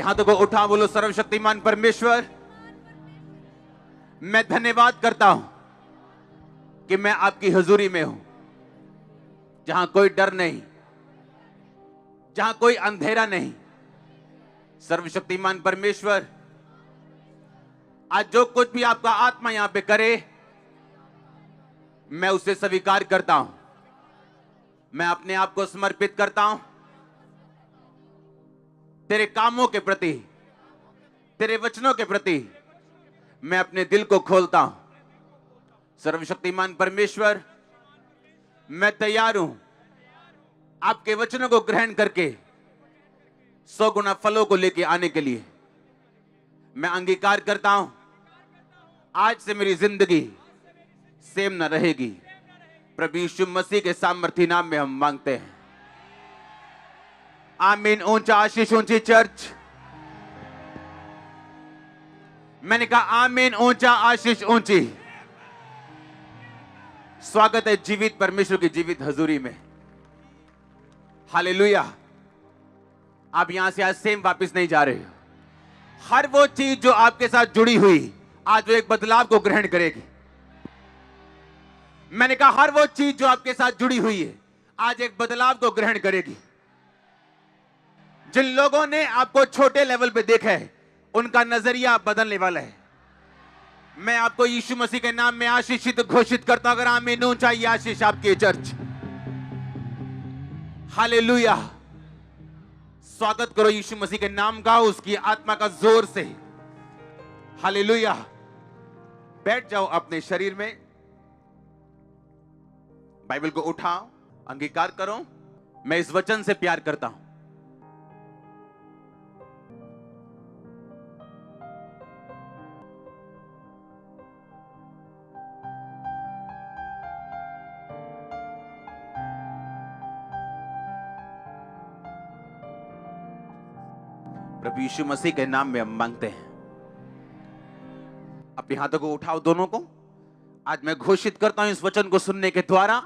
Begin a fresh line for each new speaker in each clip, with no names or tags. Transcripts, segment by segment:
हाथों को उठा, बोलो सर्वशक्तिमान परमेश्वर, मैं धन्यवाद करता हूं कि मैं आपकी हुजूरी में हूं, जहां कोई डर नहीं, जहां कोई अंधेरा नहीं। सर्वशक्तिमान परमेश्वर, आज जो कुछ भी आपका आत्मा यहां पे करे, मैं उसे स्वीकार करता हूं। मैं अपने आप को समर्पित करता हूं तेरे कामों के प्रति, तेरे वचनों के प्रति मैं अपने दिल को खोलता हूं। सर्वशक्तिमान परमेश्वर, मैं तैयार हूं आपके वचनों को ग्रहण करके 100 गुना फलों को लेके आने के लिए। मैं अंगीकार करता हूं आज से मेरी जिंदगी सेम न रहेगी। प्रभु यीशु मसीह के सामर्थी नाम में हम मांगते हैं, आमीन। ऊंचा आशीष, ऊंची चर्च। मैंने कहा आमीन, ऊंचा आशीष, ऊंची। स्वागत है जीवित परमेश्वर की जीवित हजूरी में। हालेलुया। आप यहां से आज सेम वापस नहीं जा रहे हो। हर वो चीज जो आपके साथ जुड़ी हुई, आज वो एक बदलाव को ग्रहण करेगी। मैंने कहा हर वो चीज जो आपके साथ जुड़ी हुई है, आज एक बदलाव को ग्रहण करेगी। जिन लोगों ने आपको छोटे लेवल पे देखा है, उनका नजरिया बदलने वाला है। मैं आपको यीशु मसीह के नाम में आशीषित घोषित करता हूं। अगर आमीन ऊंचा ये आशीष आपकी चर्च। हालेलुया। स्वागत करो यीशु मसीह के नाम का, उसकी आत्मा का जोर से। हालेलुया। बैठ जाओ अपने शरीर में, बाइबल को उठाओ, अंगीकार करो, मैं इस वचन से प्यार करता हूं। प्रभु यीशु मसीह के नाम में हम मांगते हैं। अपने हाथों को उठाओ दोनों को। आज मैं घोषित करता हूं इस वचन को सुनने के द्वारा,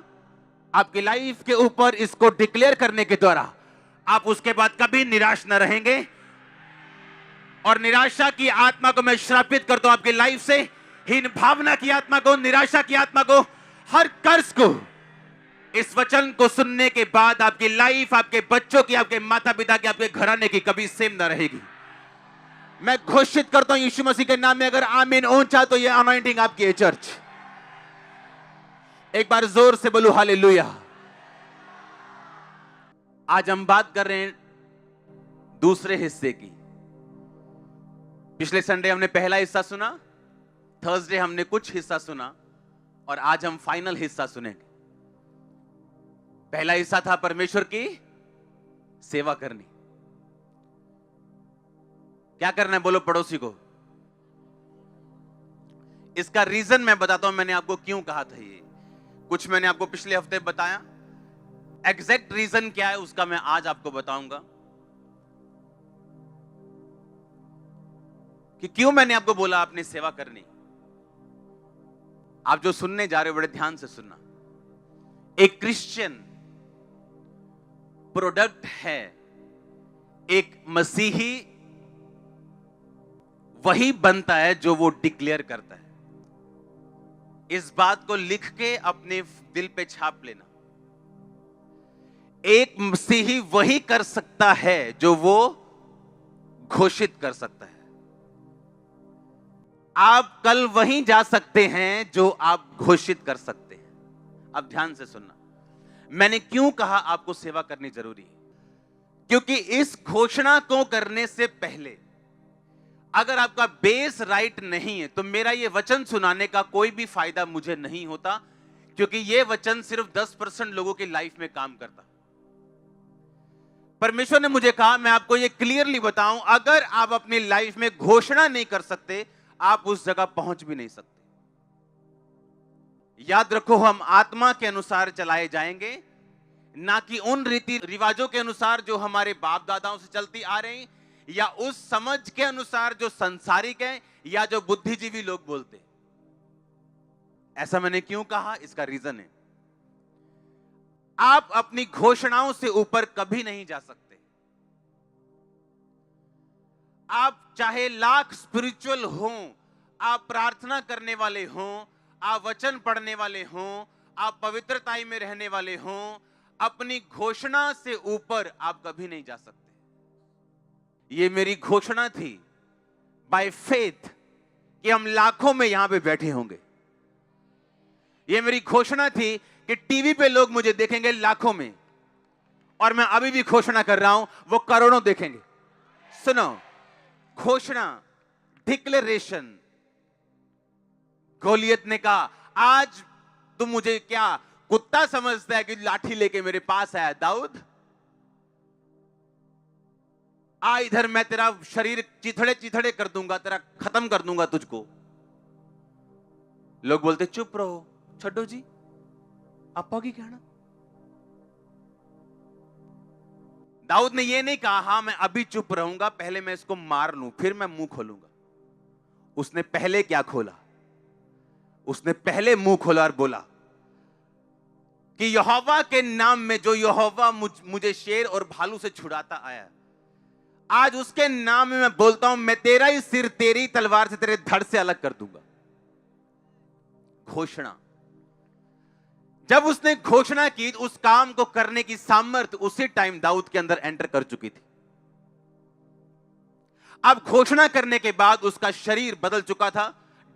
आपकी लाइफ के ऊपर इसको डिक्लेयर करने के द्वारा, आप उसके बाद कभी निराश न रहेंगे। और निराशा की आत्मा को मैं श्रापित करता हूं आपकी लाइफ से। हीन भावना की आत्मा को, निराशा की आत्मा को, हर कर्ज को इस वचन को सुनने के बाद आपकी लाइफ, आपके बच्चों की, आपके माता पिता की, आपके घराने की कभी सेम ना रहेगी। मैं घोषित करता हूं यीशु मसीह के नाम में। अगर आमीन ऊंचा तो ये अनॉइंटिंग आपकी है चर्च। एक बार जोर से बोलो हालेलुया। आज हम बात कर रहे हैं दूसरे हिस्से की। पिछले संडे हमने पहला हिस्सा सुना, थर्सडे हमने कुछ हिस्सा सुना, और आज हम फाइनल हिस्सा सुनेंगे। पहला हिस्सा था परमेश्वर की सेवा करनी। क्या करना है बोलो पड़ोसी को। इसका रीजन मैं बताता हूं, मैंने आपको क्यों कहा था ये। कुछ मैंने आपको पिछले हफ्ते बताया, एग्जैक्ट रीजन क्या है उसका मैं आज आपको बताऊंगा कि क्यों मैंने आपको बोला आपने सेवा करनी। आप जो सुनने जा रहे हो बड़े ध्यान से सुनना। एक क्रिश्चियन प्रोडक्ट है, एक मसीही वही बनता है जो वो डिक्लेयर करता है। इस बात को लिख के अपने दिल पे छाप लेना। एक मसीही वही कर सकता है जो वो घोषित कर सकता है। आप कल वहीं जा सकते हैं जो आप घोषित कर सकते हैं। अब ध्यान से सुनना, मैंने क्यों कहा आपको सेवा करनी जरूरी है। क्योंकि इस घोषणा को करने से पहले अगर आपका बेस राइट नहीं है, तो मेरा यह वचन सुनाने का कोई भी फायदा मुझे नहीं होता, क्योंकि यह वचन सिर्फ 10% लोगों की लाइफ में काम करता। परमेश्वर ने मुझे कहा मैं आपको यह क्लियरली बताऊं, अगर आप अपनी लाइफ में घोषणा नहीं कर सकते, आप उस जगह पहुंच भी नहीं सकते। याद रखो, हम आत्मा के अनुसार चलाए जाएंगे, ना कि उन रीति रिवाजों के अनुसार जो हमारे बाप दादाओं से चलती आ रही, या उस समझ के अनुसार जो संसारिक है, या जो बुद्धिजीवी लोग बोलते। ऐसा मैंने क्यों कहा, इसका रीजन है, आप अपनी घोषणाओं से ऊपर कभी नहीं जा सकते। आप चाहे लाख स्पिरिचुअल हों, आप प्रार्थना करने वाले हों, आप वचन पढ़ने वाले हों, आप पवित्रता में रहने वाले हों, अपनी घोषणा से ऊपर आप कभी नहीं जा सकते। ये मेरी घोषणा थी बाय फेथ कि हम लाखों में यहां पे बैठे होंगे। ये मेरी घोषणा थी कि टीवी पे लोग मुझे देखेंगे लाखों में, और मैं अभी भी घोषणा कर रहा हूं वो करोड़ों देखेंगे। सुनो, घोषणा, डिक्लेरेशन। गोलियत ने कहा, आज तुम मुझे क्या कुत्ता समझता है कि लाठी लेके मेरे पास आया? दाऊद, आ इधर, मैं तेरा शरीर चिथड़े चिथड़े कर दूंगा, तेरा खत्म कर दूंगा तुझको। लोग बोलते चुप रहो, छड्डो जी, आपा की कहना। दाऊद ने यह नहीं कहा हां मैं अभी चुप रहूंगा, पहले मैं इसको मार लूं फिर मैं मुंह खोलूंगा। उसने पहले क्या खोला? उसने पहले मुंह खोला और बोला कि यहोवा के नाम में जो यहोवा मुझे शेर और भालू से छुड़ाता आया, आज उसके नाम में मैं बोलता हूं, मैं तेरा ही सिर तेरी तलवार से, तेरे धड़ से अलग कर दूंगा। घोषणा। जब उसने घोषणा की, उस काम को करने की सामर्थ्य उसी टाइम दाऊद के अंदर एंटर कर चुकी थी। अब घोषणा करने के बाद उसका शरीर बदल चुका था,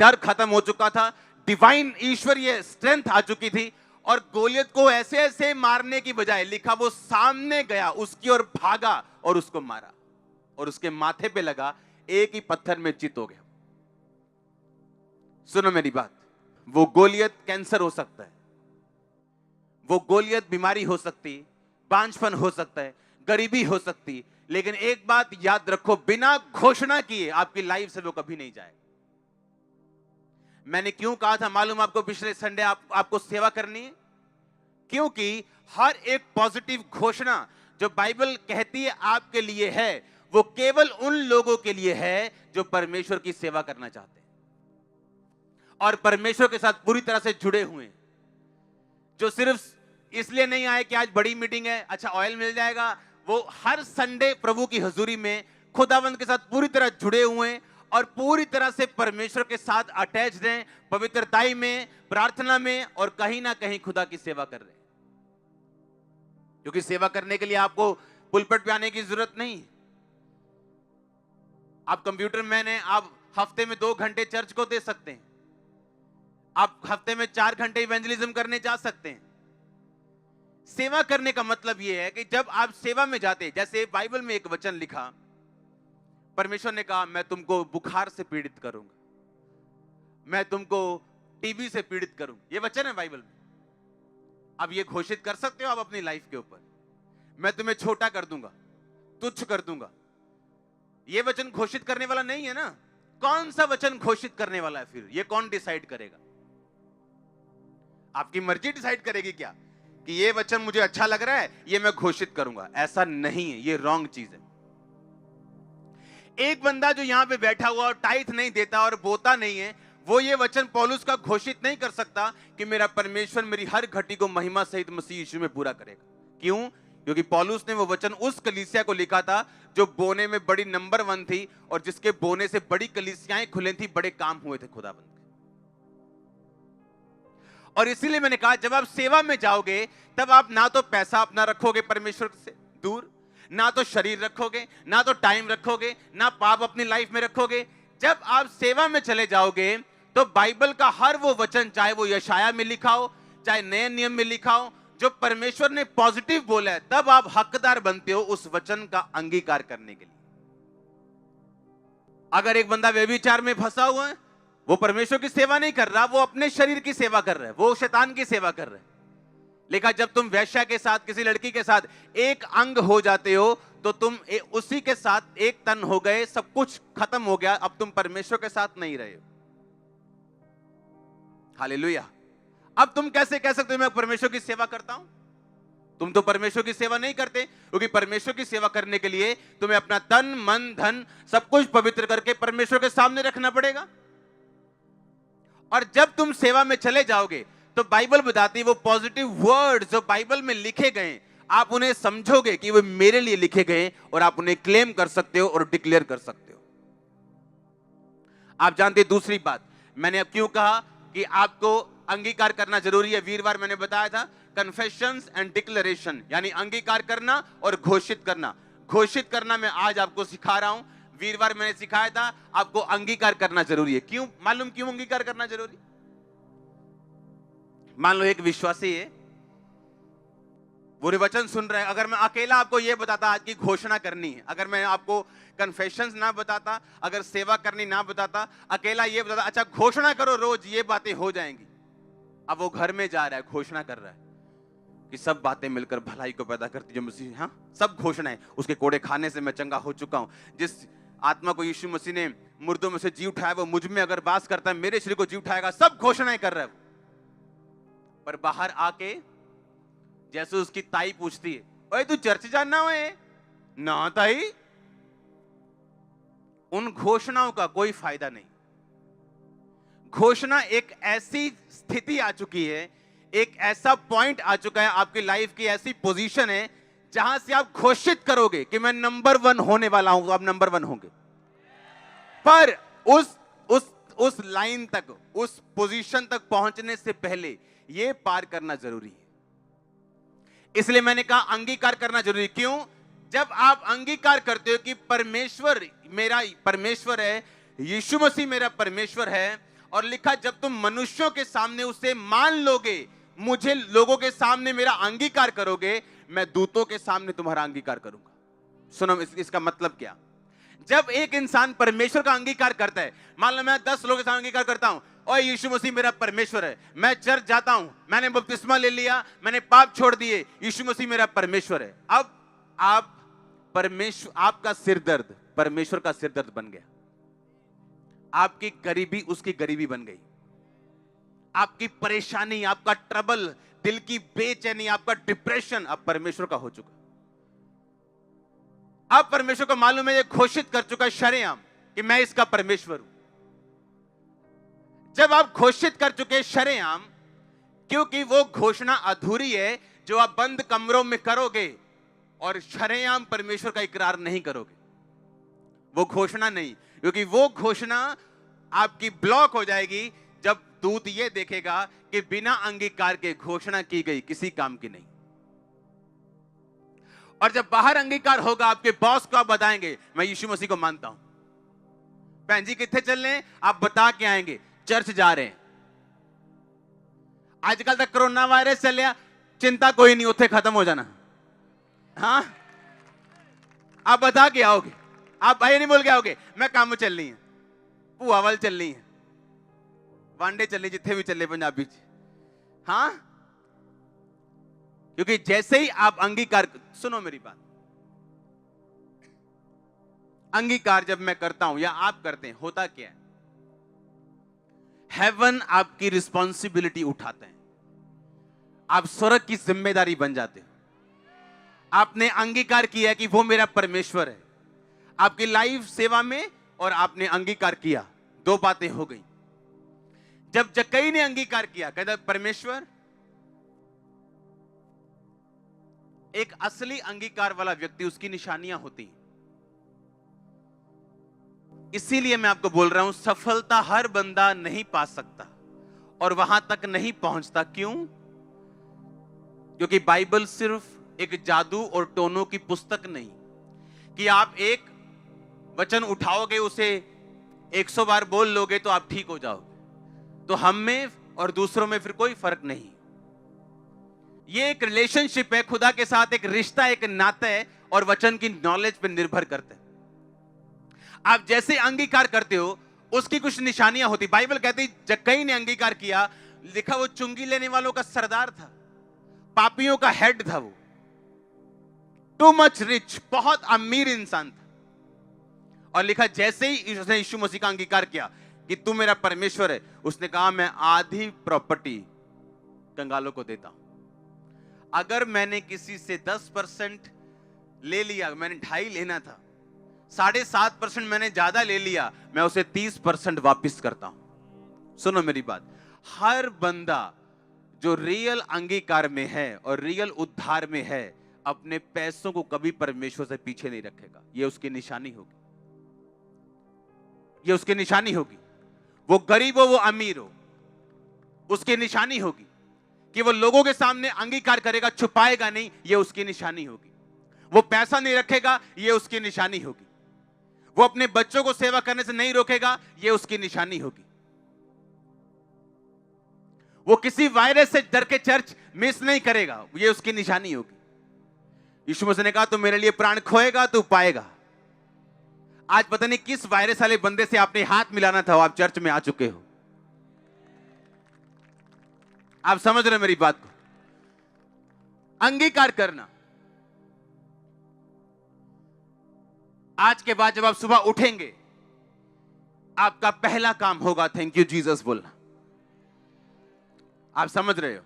डर खत्म हो चुका था, डिवाइन ईश्वरीय स्ट्रेंथ आ चुकी थी, और गोलियत को ऐसे ऐसे मारने की बजाय, लिखा वो सामने गया, उसकी ओर भागा और उसको मारा, और उसके माथे पे लगा, एक ही पत्थर में चित हो गया। सुनो मेरी बात, वो गोलियत कैंसर हो सकता है, वो गोलियत बीमारी हो सकती, बांझपन हो सकता है, गरीबी हो सकती, लेकिन एक बात याद रखो, बिना घोषणा किए आपकी लाइफ से वो कभी नहीं जाएगा। मैंने क्यों कहा था मालूम आपको, पिछले संडे आपको सेवा करनी है? क्योंकि हर एक पॉजिटिव घोषणा जो बाइबल कहती है आपके लिए है, वो केवल उन लोगों के लिए है जो परमेश्वर की सेवा करना चाहते हैं और परमेश्वर के साथ पूरी तरह से जुड़े हुए हैं, जो सिर्फ इसलिए नहीं आए कि आज बड़ी मीटिंग है, अच्छा ऑयल मिल जाएगा। वो हर संडे प्रभु की हजूरी में खुदावंद के साथ पूरी तरह जुड़े हुए हैं और पूरी तरह से परमेश्वर के साथ अटैच्ड हैं, पवित्रताई में, प्रार्थना में, और कहीं ना कहीं खुदा की सेवा कर रहे हैं। क्योंकि सेवा करने के लिए आपको पुलपट पे आने की जरूरत नहीं। आप कंप्यूटर मैन हैं, आप हफ्ते में 2 घंटे चर्च को दे सकते हैं, आप हफ्ते में 4 घंटे इवेंजलिज्म करने जा सकते हैं। सेवा करने का मतलब यह है कि जब आप सेवा में जाते, जैसे बाइबल में एक वचन लिखा, परमेश्वर ने कहा मैं तुमको बुखार से पीड़ित करूंगा, मैं तुमको टीबी से पीड़ित करूंगा। यह वचन है बाइबल में। अब यह घोषित कर सकते हो आप अपनी लाइफ के ऊपर, मैं तुम्हें छोटा कर दूंगा, तुच्छ कर दूंगा। यह वचन घोषित करने वाला नहीं है ना। कौन सा वचन घोषित करने वाला है? फिर यह कौन डिसाइड करेगा? आपकी मर्जी डिसाइड करेगी क्या कि यह वचन मुझे अच्छा लग रहा है, यह मैं घोषित करूंगा? ऐसा नहीं है, यह रॉन्ग चीज है। एक बंदा जो यहां पे बैठा हुआ और टाइथ नहीं देता और बोता नहीं है, वो ये वचन पौलुस का घोषित नहीं कर सकता कि मेरा परमेश्वर मेरी हर घटी को महिमा सहित मसीह यीशु में पूरा करेगा। क्यों? क्योंकि पौलुस ने वो वचन उस कलीसिया को लिखा था जो बोने में बड़ी नंबर 1 थी, और जिसके बोने से बड़ी कलीसियाएं खुले थी, बड़े काम हुए थे खुदाबंद के। और इसीलिए मैंने कहा, जब आप सेवा में जाओगे तब आप ना तो पैसा अपना रखोगे परमेश्वर से दूर, ना तो शरीर रखोगे, ना तो टाइम रखोगे, ना पाप अपनी लाइफ में रखोगे। जब आप सेवा में चले जाओगे तो बाइबल का हर वो वचन, चाहे वो यशाया में लिखा हो, चाहे नए नियम में लिखा हो, जो परमेश्वर ने पॉजिटिव बोला है, तब आप हकदार बनते हो उस वचन का अंगीकार करने के लिए। अगर एक बंदा व्यभिचार में फंसा हुआ है, वो परमेश्वर की सेवा नहीं कर रहा, वो अपने शरीर की सेवा कर रहा है, वो शैतान की सेवा कर रहा है। लेकिन जब तुम वेश्या के साथ, किसी लड़की के साथ एक अंग हो जाते हो, तो तुम उसी के साथ एक तन हो गए, सब कुछ खत्म हो गया, अब तुम परमेश्वर के साथ नहीं रहे हो। हालेलुया। अब तुम कैसे कह सकते हो मैं परमेश्वर की सेवा करता हूं? तुम तो परमेश्वर की सेवा नहीं करते, क्योंकि परमेश्वर की सेवा करने के लिए तुम्हें अपना तन, मन, धन सब कुछ पवित्र करके परमेश्वर के सामने रखना पड़ेगा। और जब तुम सेवा में चले जाओगे तो बाइबल बताती है, वो पॉजिटिव वर्ड्स जो बाइबल में लिखे गए, आप उन्हें समझोगे कि वो मेरे लिए लिखे गए, और आप उन्हें क्लेम कर सकते हो और डिक्लेयर कर सकते हो। आप जानते हैं दूसरी बात, मैंने अब क्यों कहा कि आपको अंगीकार करना जरूरी है। वीरवार मैंने बताया था कन्फेशंस एंड डिक्लेरेशन, यानी अंगीकार करना और घोषित करना। घोषित करना मैं आज आपको सिखा रहा हूं, वीरवार मैंने सिखाया था आपको अंगीकार करना जरूरी है। क्यों मालूम, क्यों अंगीकार करना जरूरी? मान लो एक विश्वासी है, वो वचन सुन रहे हैं, अगर मैं अकेला आपको यह बताता आज की घोषणा करनी है, अगर मैं आपको कन्फेशंस ना बताता, अगर सेवा करनी ना बताता, अकेला ये बताता अच्छा घोषणा करो रोज ये बातें हो जाएंगी। अब वो घर में जा रहा है, घोषणा कर रहा है कि सब बातें मिलकर भलाई को पैदा करती जो मसीह, हाँ सब घोषणाएं, उसके कोड़े खाने से मैं चंगा हो चुका हूं, जिस आत्मा को यीशु मसीह ने मुर्दों में से जी उठाया वो मुझ में अगर वास करता है मेरे शरीर को जी उठाएगा, सब घोषणाएं कर रहा है। पर बाहर आके जैसे उसकी ताई पूछती है, ओए तू चर्च जाना है ना ताई, उन घोषणाओं का कोई फायदा नहीं। घोषणा एक ऐसी स्थिति आ चुकी है, एक ऐसा पॉइंट आ चुका है आपकी लाइफ की, ऐसी पोजीशन है जहां से आप घोषित करोगे कि मैं नंबर 1 होने वाला हूं, तो आप नंबर 1 होंगे। पर उस लाइन तक, उस पोजीशन तक पहुंचने से पहले यह पार करना जरूरी है। इसलिए मैंने कहा अंगीकार करना जरूरी। क्यों? जब आप अंगीकार करते हो कि परमेश्वर मेरा परमेश्वर है, यीशु मसीह मेरा परमेश्वर है, और लिखा जब तुम मनुष्यों के सामने उसे मान लोगे, मुझे लोगों के सामने मेरा अंगीकार करोगे, मैं दूतों के सामने तुम्हारा अंगीकार करूंगा। सुनो इसका मतलब क्या? जब एक इंसान परमेश्वर का अंगीकार करता है, मान लो मैं 10 लोगों के सामने अंगीकार करता हूं, और यीशु मसीह मेरा परमेश्वर है, मैं चर्च जाता हूं, मैंने बपतिस्मा ले लिया, मैंने पाप छोड़ दिए, यीशु मसीह मेरा परमेश्वर है। अब आप परमेश्वर, आपका सिरदर्द परमेश्वर का सिरदर्द बन गया, आपकी गरीबी उसकी गरीबी बन गई, आपकी परेशानी, आपका ट्रबल, दिल की बेचैनी, आपका डिप्रेशन अब परमेश्वर का हो चुका। अब परमेश्वर को मालूम है, ये घोषित कर चुका है शरेआम कि मैं इसका परमेश्वर हूं। जब आप घोषित कर चुके शरेआम, क्योंकि वो घोषणा अधूरी है जो आप बंद कमरों में करोगे और शरेआम परमेश्वर का इकरार नहीं करोगे, वो घोषणा नहीं, क्योंकि वो घोषणा आपकी ब्लॉक हो जाएगी जब दूत ये देखेगा कि बिना अंगीकार के घोषणा की गई किसी काम की नहीं। और जब बाहर अंगीकार होगा, आपके बॉस को आप बताएंगे मैं यीशु मसीह को मानता हूं, बहन जी कितने चल रहे हैं, आप बता के आएंगे चर्च जा रहे हैं। आजकल तक कोरोना वायरस चल रहा, चिंता कोई नहीं, उत्थे खत्म हो जाना। हाँ आप बता के आओगे, आप भाई नहीं बोल के आओगे मैं काम चल रही है, भूआवल चल रही है, वांडे चल रही, जिथे भी चले पंजाबी। हाँ क्योंकि जैसे ही आप अंगीकार, सुनो मेरी बात, अंगीकार जब मैं करता हूं या आप करते हैं, होता क्या है, हेवन आपकी रिस्पॉन्सिबिलिटी उठाते हैं, आप स्वर्ग की जिम्मेदारी बन जाते हो। आपने अंगीकार किया कि वो मेरा परमेश्वर है आपकी लाइफ सेवा में, और आपने अंगीकार किया, 2 बातें हो गई। जब जक्कई ने अंगीकार किया, कहता परमेश्वर, एक असली अंगीकार वाला व्यक्ति, उसकी निशानियां होती हैं। इसीलिए मैं आपको बोल रहा हूं, सफलता हर बंदा नहीं पा सकता और वहां तक नहीं पहुंचता। क्यों? क्योंकि बाइबल सिर्फ एक जादू और टोनों की पुस्तक नहीं कि आप एक वचन उठाओगे, उसे 100 बार बोल लोगे तो आप ठीक हो जाओगे। तो हम में और दूसरों में फिर कोई फर्क नहीं। ये एक रिलेशनशिप है खुदा के साथ, एक रिश्ता, एक नाता है, और वचन की नॉलेज पर निर्भर करते हैं। आप जैसे अंगीकार करते हो उसकी कुछ निशानियां होती। बाइबल कहती जक्कई ने अंगीकार किया, लिखा वो चुंगी लेने वालों का सरदार था, पापियों का हेड था, वो टू मच रिच, बहुत अमीर इंसान था। और लिखा जैसे ही उसने यीशु मसीह का अंगीकार किया कि तू मेरा परमेश्वर है, उसने कहा मैं आधी प्रॉपर्टी कंगालों को देता हूं। अगर मैंने किसी से 10% ले लिया, मैंने 2.5 लेना था, 7.5% मैंने ज्यादा ले लिया, मैं उसे 30% वापस करता हूं। सुनो मेरी बात, हर बंदा जो रियल अंगीकार में है और रियल उद्धार में है, अपने पैसों को कभी परमेश्वर से पीछे नहीं रखेगा। यह उसकी निशानी होगी, यह उसकी निशानी होगी। वो गरीब हो वो अमीर हो, उसकी निशानी होगी कि वो लोगों के सामने अंगीकार करेगा, छुपाएगा नहीं, ये उसकी निशानी होगी। वो पैसा नहीं रखेगा, ये उसकी निशानी होगी। वो अपने बच्चों को सेवा करने से नहीं रोकेगा, ये उसकी निशानी होगी। वो किसी वायरस से डर के चर्च मिस नहीं करेगा, ये उसकी निशानी होगी। यीशु मसीह ने कहा तू मेरे लिए प्राण खोएगा तू पाएगा। आज पता नहीं किस वायरस वाले बंदे से आपने हाथ मिलाना था, आप चर्च में आ चुके हो। आप समझ रहे मेरी बात को? अंगीकार करना। आज के बाद जब आप सुबह उठेंगे, आपका पहला काम होगा थैंक यू जीसस बोलना। आप समझ रहे हो?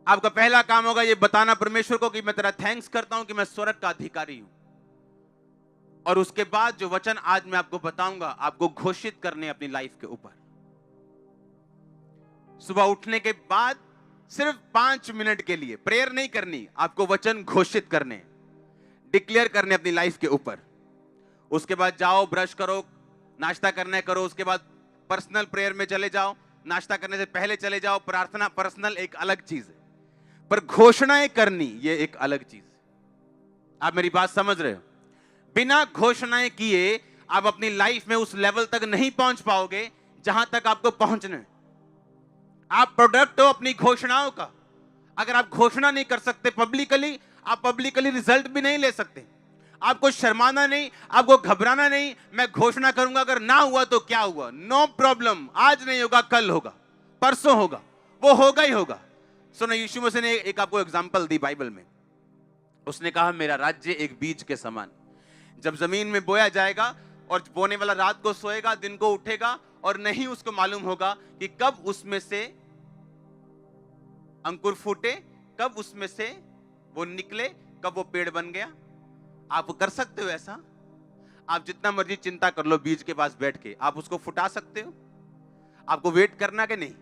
आपका पहला काम होगा ये बताना परमेश्वर को कि मैं तेरा थैंक्स करता हूं कि मैं स्वर्ग का अधिकारी हूं। और उसके बाद जो वचन आज मैं आपको बताऊंगा, आपको घोषित करने अपनी लाइफ के ऊपर। सुबह उठने के बाद सिर्फ 5 मिनट के लिए प्रेयर नहीं करनी, आपको वचन घोषित करने, डिक्लेयर करने अपनी लाइफ के ऊपर। उसके बाद जाओ, ब्रश करो, नाश्ता करना करो, उसके बाद पर्सनल प्रेयर में चले जाओ। नाश्ता करने से पहले चले जाओ। प्रार्थना पर्सनल एक अलग चीज है, पर घोषणाएं करनी ये एक अलग चीज है। आप मेरी बात समझ रहे हो? बिना घोषणाएं किए आप अपनी लाइफ में उस लेवल तक नहीं पहुंच पाओगे जहां तक आपको पहुंचना है। आप प्रोडक्ट हो अपनी घोषणाओं का। अगर आप घोषणा नहीं कर सकते पब्लिकली, आप पब्लिकली रिजल्ट भी नहीं ले सकते। आपको शर्माना नहीं, आपको घबराना नहीं। मैं घोषणा करूंगा, अगर ना हुआ तो क्या हुआ, नो प्रॉब्लम। आज नहीं होगा, कल होगा, परसों होगा, वो होगा ही होगा। सुनो, यीशु मसीह ने एक आपको एग्जांपल दी बाइबल में। उसने कहा मेरा राज्य एक बीज के समान, जब जमीन में बोया जाएगा और बोने वाला रात को सोएगा, दिन को उठेगा और नहीं उसको मालूम होगा कि कब उसमें से अंकुर फूटे, कब उसमें से वो निकले, कब वो पेड़ बन गया। आप कर सकते हो ऐसा? आप जितना मर्जी चिंता कर लो, बीज के पास बैठ के आप उसको फुटा सकते हो? आपको वेट करना कि नहीं?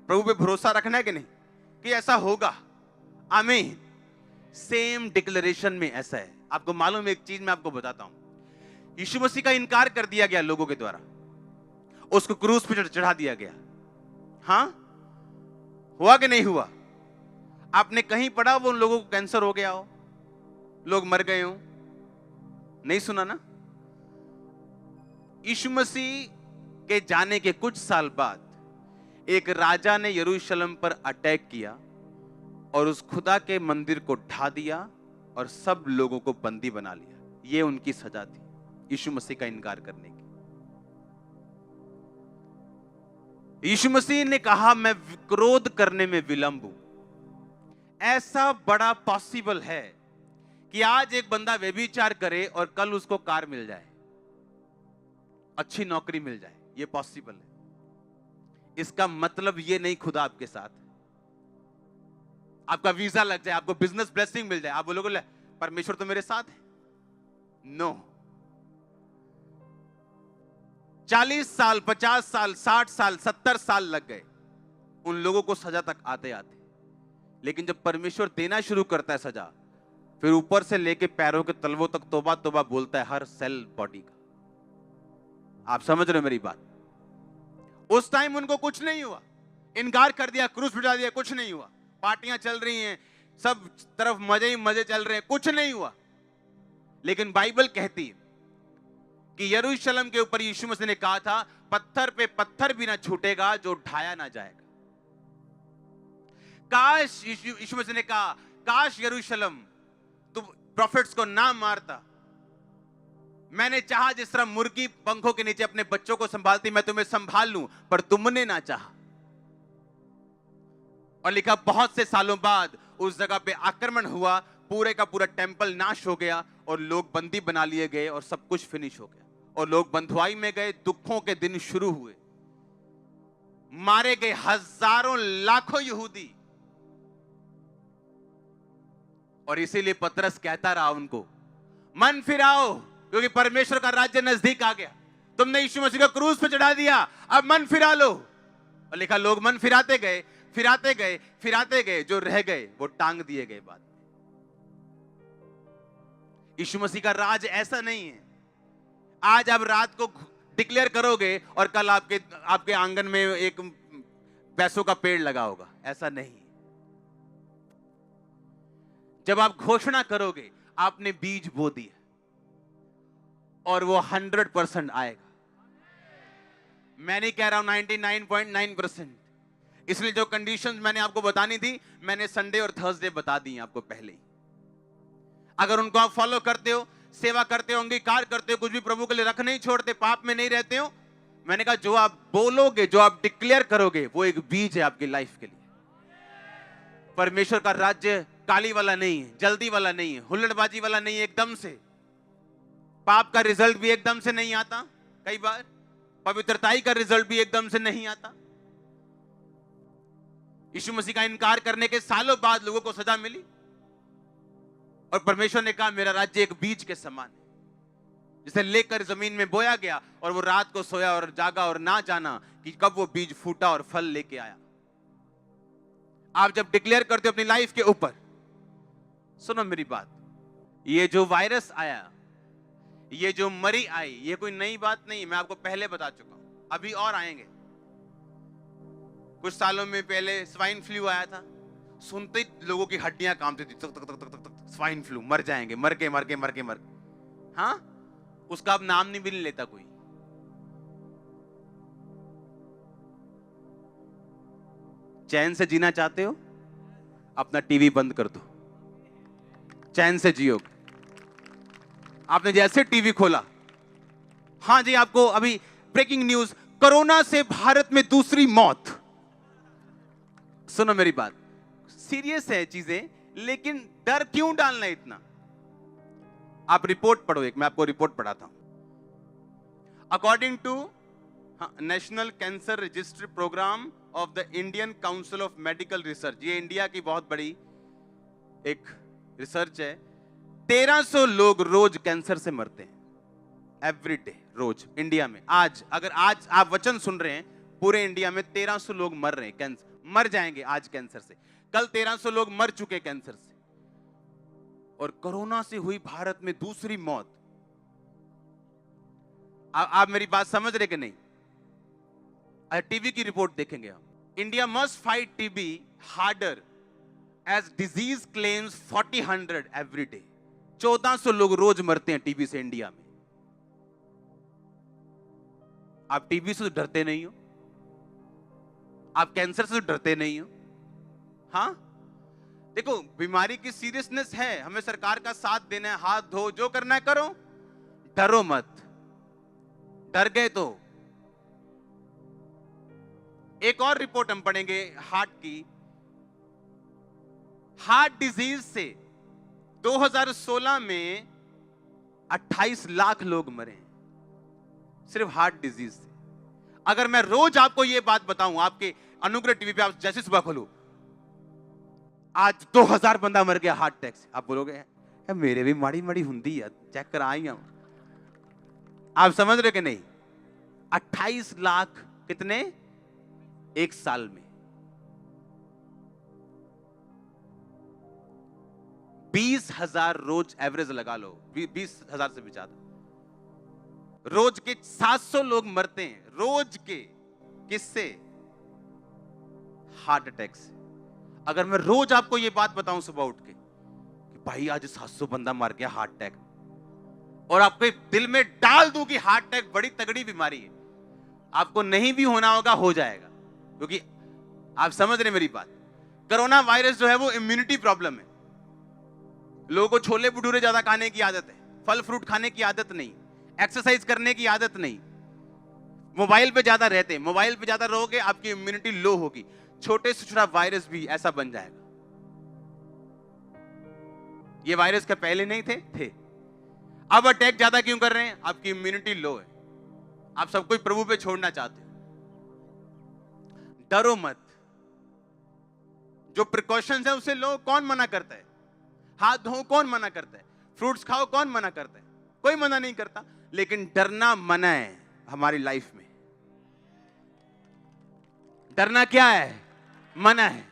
प्रभु पे भरोसा रखना है कि नहीं कि ऐसा होगा? आमीन। सेम डिक्लेरेशन में ऐसा है। आपको मालूम है एक चीज मैं आपको बताता हूं। यीशु मसीह का इनकार कर दिया गया लोगों के द्वारा, उसको क्रूस पे चढ़ा दिया गया। हां, हुआ कि नहीं हुआ? आपने कहीं पढ़ा वो उन लोगों को कैंसर हो गया हो, लोग मर गए हो? नहीं सुना ना? यीशु मसीह के जाने के कुछ साल बाद एक राजा ने यरूशलेम पर अटैक किया और उस खुदा के मंदिर को ढा दिया और सब लोगों को बंदी बना लिया। यह उनकी सजा थी यीशु मसीह का इनकार करने की। यीशु मसीह ने कहा मैं क्रोध करने में विलंब हूं। ऐसा बड़ा पॉसिबल है कि आज एक बंदा व्यभिचार करे और कल उसको कार मिल जाए, अच्छी नौकरी मिल जाए। ये पॉसिबल है। इसका मतलब ये नहीं खुदा आपके साथ। आपका वीजा लग जाए, आपको बिजनेस ब्लेसिंग मिल जाए, आप बोलोगे परमेश्वर तो मेरे साथ है। नो। 40 साल, 50 साल, 60 साल, 70 साल लग गए उन लोगों को सजा तक आते आते। लेकिन जब परमेश्वर देना शुरू करता है सजा, फिर ऊपर से लेके पैरों के तलवों तक तौबा तौबा बोलता है हर सेल बॉडी का। आप समझ रहे हो मेरी बात? उस टाइम उनको कुछ नहीं हुआ, इनकार कर दिया, क्रूस बिठा दिया, कुछ नहीं हुआ। पार्टियां चल रही हैं, सब तरफ मजे ही मजे चल रहे हैं, कुछ नहीं हुआ। लेकिन बाइबल कहती है कि यरूशलेम के ऊपर यीशु मसीह ने कहा था पत्थर पे पत्थर भी ना छूटेगा जो ढाया ना जाएगा। काश यीशु मसीह ने कहा काश यरूशलेम तुम प्रॉफिट्स को ना मारता। मैंने चाहा जिस तरह मुर्गी पंखों के नीचे अपने बच्चों को संभालती, मैं तुम्हें संभाल लूं, पर तुमने ना चाहा। और लिखा बहुत से सालों बाद उस जगह पे आक्रमण हुआ, पूरे का पूरा टेंपल नाश हो गया और लोग बंदी बना लिए गए और सब कुछ फिनिश हो गया और लोग बंधुआई में गए। दुखों के दिन शुरू हुए, मारे गए हजारों लाखों यहूदी। और इसीलिए पतरस कहता रहा उनको मन फिराओ, क्योंकि परमेश्वर का राज्य नजदीक आ गया। तुमने यीशु मसीह को क्रूस पे चढ़ा दिया, अब मन फिरा लो। और लिखा लोग मन फिराते गए, फिराते गए, फिराते गए, जो रह गए वो टांग दिए गए बाद में। यीशु मसीह का राज ऐसा नहीं है आज आप रात को डिक्लेयर करोगे और कल आपके आपके आंगन में एक पैसों का पेड़ लगा होगा, ऐसा नहीं। जब आप घोषणा करोगे आपने बीज बो दिया और वो 100% आएगा। मैं नहीं कह रहा हूं 99.9%। इसलिए जो कंडीशंस मैंने आपको बतानी थी, मैंने संडे और थर्सडे बता दी आपको पहले ही। अगर उनको आप फॉलो करते हो, सेवा करते हो, अंगीकार करते हो, कुछ भी प्रभु के लिए रख नहीं छोड़ते, पाप में नहीं रहते हो, मैंने कहा जो आप बोलोगे, जो आप डिक्लेयर करोगे, वो एक बीज है आपकी लाइफ के लिए। परमेश्वर का राज्य काली वाला नहीं है, जल्दी वाला नहीं है, हुल्लड़बाजी वाला नहीं है। एकदम से पाप का रिजल्ट भी एकदम से नहीं आता, कई बार पवित्रताई का रिजल्ट भी एकदम से नहीं आता। यीशु मसीह का इनकार करने के सालों बाद लोगों को सजा मिली और परमेश्वर ने कहा मेरा राज्य एक बीज के समान है, जिसे लेकर जमीन में बोया गया और वो रात को सोया और जागा और ना जाना कि कब वो बीज फूटा और फल लेके आया। आप जब डिक्लेयर करते हो अपनी लाइफ के ऊपर, सुनो मेरी बात, ये जो वायरस आया, ये जो मरी आई, ये कोई नई बात नहीं, मैं आपको पहले बता चुका हूं, अभी और आएंगे। कुछ सालों में पहले स्वाइन फ्लू आया था, सुनते ही लोगों की हड्डियां कांपती थी, तक तक तक तक तक, स्वाइन फ्लू, मर जाएंगे, मर के। हाँ, उसका अब नाम नहीं भी नहीं लेता कोई। चैन से जीना चाहते हो, अपना टीवी बंद कर दो, चैन से जियो। आपने जैसे टीवी खोला, हाँ जी, आपको अभी ब्रेकिंग न्यूज, कोरोना से भारत में दूसरी मौत। सुनो मेरी बात, सीरियस है चीजें, लेकिन डर क्यों डालना इतना? आप रिपोर्ट पढ़ो, एक मैं आपको रिपोर्ट पढ़ाता हूं। According to national cancer registry program of the Indian council of medical research, ये इंडिया की बहुत बड़ी एक रिसर्च है। 1300 लोग रोज कैंसर से मरते हैं, एवरी डे, रोज इंडिया में। आज अगर आज आप वचन सुन रहे हैं, पूरे इंडिया में 1300 लोग मर रहे हैं, कैंसर मर जाएंगे आज कैंसर से। कल 1300 लोग मर चुके कैंसर से, और कोरोना से हुई भारत में दूसरी मौत। आप मेरी बात समझ रहे कि नहीं? टीवी की रिपोर्ट देखेंगे हम। India must fight TB harder as disease claims 4000 every day. 1400 लोग रोज मरते हैं टीबी से इंडिया में। आप टीबी से तो डरते नहीं हो, आप कैंसर से तो डरते नहीं हो। हाँ, देखो बीमारी की सीरियसनेस है, हमें सरकार का साथ देना है, हाथ धो, जो करना है करो, डरो मत। डर गए तो एक और रिपोर्ट हम पढ़ेंगे हार्ट की। हार्ट डिजीज से 2016 में 28 लाख लोग मरे, सिर्फ हार्ट डिजीज से। अगर मैं रोज आपको यह बात बताऊं, आपके अनुग्रह टीवी पे आप जैसे सुबह खोलो, आज 2000 बंदा मर गया हार्ट अटैक से, आप बोलोगे मेरे भी माड़ी माड़ी हुंदी है, चेक करा आई हूं। आप समझ रहे कि नहीं? 28 लाख कितने एक साल में? 20,000 रोज एवरेज लगा लो, 20,000 से भी ज्यादा। रोज के 700 लोग मरते हैं रोज के, किससे? हार्ट अटैक से। अगर मैं रोज आपको यह बात बताऊं सुबह उठ के कि भाई आज 700 बंदा मर गया हार्ट अटैक, और आपके दिल में डाल दूं कि हार्ट अटैक बड़ी तगड़ी बीमारी है, आपको नहीं भी होना होगा, हो जाएगा। क्योंकि आप समझ रहे मेरी बात, कोरोना वायरस जो है वो इम्यूनिटी प्रॉब्लम है। लोगों को छोले भटूरे ज्यादा खाने की आदत है, फल फ्रूट खाने की आदत नहीं, एक्सरसाइज करने की आदत नहीं, मोबाइल पे ज्यादा रहते हैं। मोबाइल पे ज्यादा रहोगे आपकी इम्यूनिटी लो होगी, छोटे से छोटा वायरस भी ऐसा बन जाएगा। ये वायरस क्या पहले नहीं थे? अब अटैक ज्यादा क्यों कर रहे हैं? आपकी इम्यूनिटी लो है, आप सब कुछ प्रभु पे छोड़ना चाहते हो। डरो मत, जो प्रिकॉशंस है उसे लो। कौन मना करता है? हाथ धो कौन मना करता है? फ्रूट्स खाओ कौन मना करता है? कोई मना नहीं करता, लेकिन डरना मना है हमारी लाइफ में। डरना क्या है? मना है।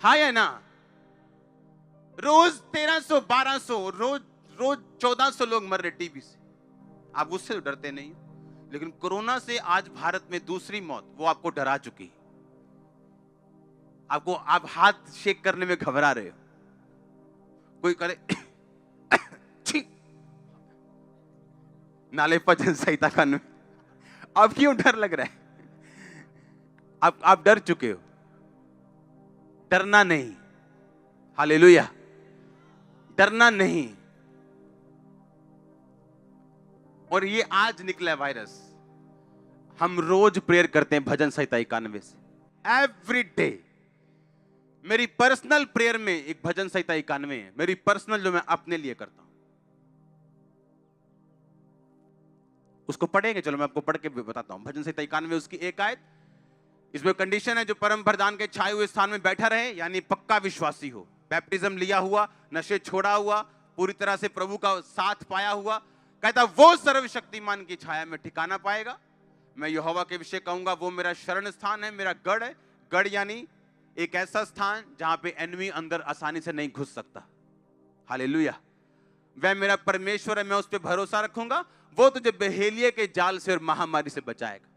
हाँ या ना? रोज 1300 1200, रोज 1400 लोग मर रहे टीबी से। आप उससे तो डरते नहीं हो, लेकिन कोरोना से आज भारत में दूसरी मौत, वो आपको डरा चुकी। आप हाथ शेक करने में घबरा रहे हो, कोई करे छी, नाले भजन संहिता कानून, अब क्यों डर लग रहा है? आप डर चुके हो। डरना नहीं, हालेलुया, डरना नहीं। और ये आज निकला वायरस, हम रोज प्रेयर करते हैं भजन संहिता 91 से, एवरी डे। मेरी पर्सनल प्रेयर में एक भजन संहिता 91 है, मेरी पर्सनल, जो मैं अपने लिए करता हूं। उसको पढ़ेंगे, चलो मैं आपको पढ़ के बताता हूं। भजन संहिता 91 उसकी एक आयत, इसमें कंडीशन है, जो परम प्रधान के छाए हुए स्थान में बैठा रहे, यानी पक्का विश्वासी हो, बैप्टिज्म लिया हुआ, नशे छोड़ा हुआ, पूरी तरह से प्रभु का साथ पाया हुआ, कहता वो सर्वशक्तिमान की छाया में ठिकाना पाएगा। मैं यहोवा के विषय कहूंगा, वो मेरा शरण स्थान है, मेरा गढ़ है। गढ़ यानी एक ऐसा स्थान जहां पे एनिमी अंदर आसानी से नहीं घुस सकता। हालेलुया। वह मेरा परमेश्वर है, मैं उस पर भरोसा रखूंगा। वो तुझे बहेलिये के जाल से और महामारी से बचाएगा,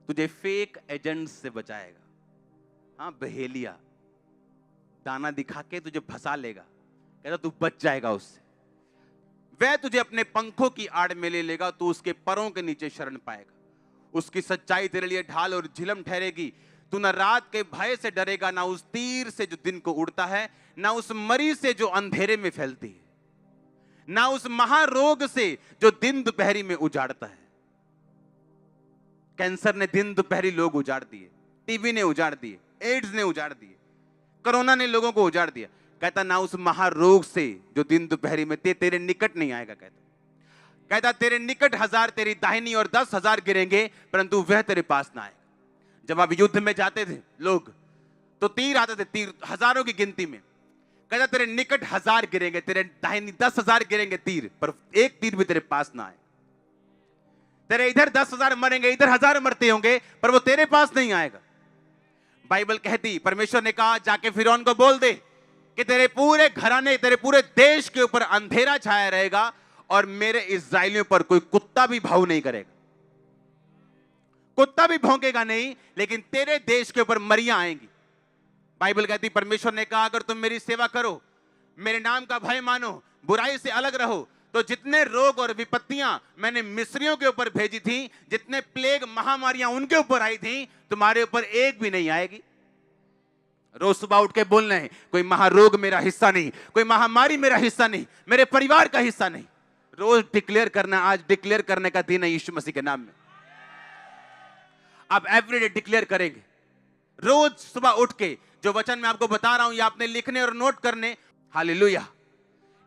तुझे फेक एजेंट्स से बचाएगा। हाँ, बहेलिया दाना दिखा के तुझे फंसा लेगा, कहता तू बच जाएगा उससे। वह तुझे अपने पंखों की आड़ में ले लेगा, तू उसके परों के नीचे शरण पाएगा। उसकी सच्चाई तेरे लिए ढाल और झिलम ठहरेगी। तू न रात के भय से डरेगा, ना उस तीर से जो दिन को उड़ता है, ना उस मरी से जो अंधेरे में फैलती है, ना उस महारोग से जो दिन दोपहरी में उजाड़ता है। कैंसर ने दिन दोपहरी लोग उजाड़ दिए, टीबी ने उजाड़ दिए, एड्स ने उजाड़ दिए, कोरोना ने लोगों को उजाड़ दिया। कहता ना उस महारोग से जो दिन दोपहरी में तेरे निकट नहीं आएगा। कहता तेरे निकट 1000 तेरी दाहिनी और 10,000 गिरेंगे, परंतु वह तेरे पास ना आएगा। जब आप युद्ध में जाते थे लोग, तो तीर आते थे, तीर हजारों की गिनती में। कहता तेरे निकट 1000 गिरेंगे, तेरे दाहिनी 10,000 गिरेंगे तीर, पर एक तीर भी तेरे पास ना आए। तेरे इधर 10,000 मरेंगे, इधर 1000 मरते होंगे, पर वो तेरे पास नहीं आएगा। बाइबल कहती, परमेश्वर ने कहा जाके फिरौन को बोल दे कि तेरे पूरे घराने, तेरे पूरे देश के ऊपर अंधेरा छाया रहेगा, और मेरे इस्राएलियों पर कोई कुत्ता भी भाव नहीं करेगा। कुत्ता भी भौंकेगा नहीं, लेकिन तेरे देश के ऊपर मरियां आएंगी। बाइबल कहती, परमेश्वर ने कहा अगर तुम मेरी सेवा करो, मेरे नाम का भय मानो, बुराई से अलग रहो, तो जितने रोग और विपत्तियां मैंने मिस्रियों के ऊपर भेजी थी, जितने प्लेग महामारियां उनके ऊपर आई थी, तुम्हारे ऊपर एक भी नहीं आएगी। रोज सुबह उठ के बोलना है, कोई महारोग मेरा हिस्सा नहीं, कोई महामारी मेरा हिस्सा नहीं, मेरे परिवार का हिस्सा नहीं। रोज डिक्लेयर करना, आज डिक्लेयर करने का दिन है यीशु मसीह के नाम में। आप एवरीडे डिक्लेयर करेंगे। रोज सुबह उठ के जो वचन मैं आपको बता रहा हूं, ये आपने लिखने और नोट करने। हालेलुया।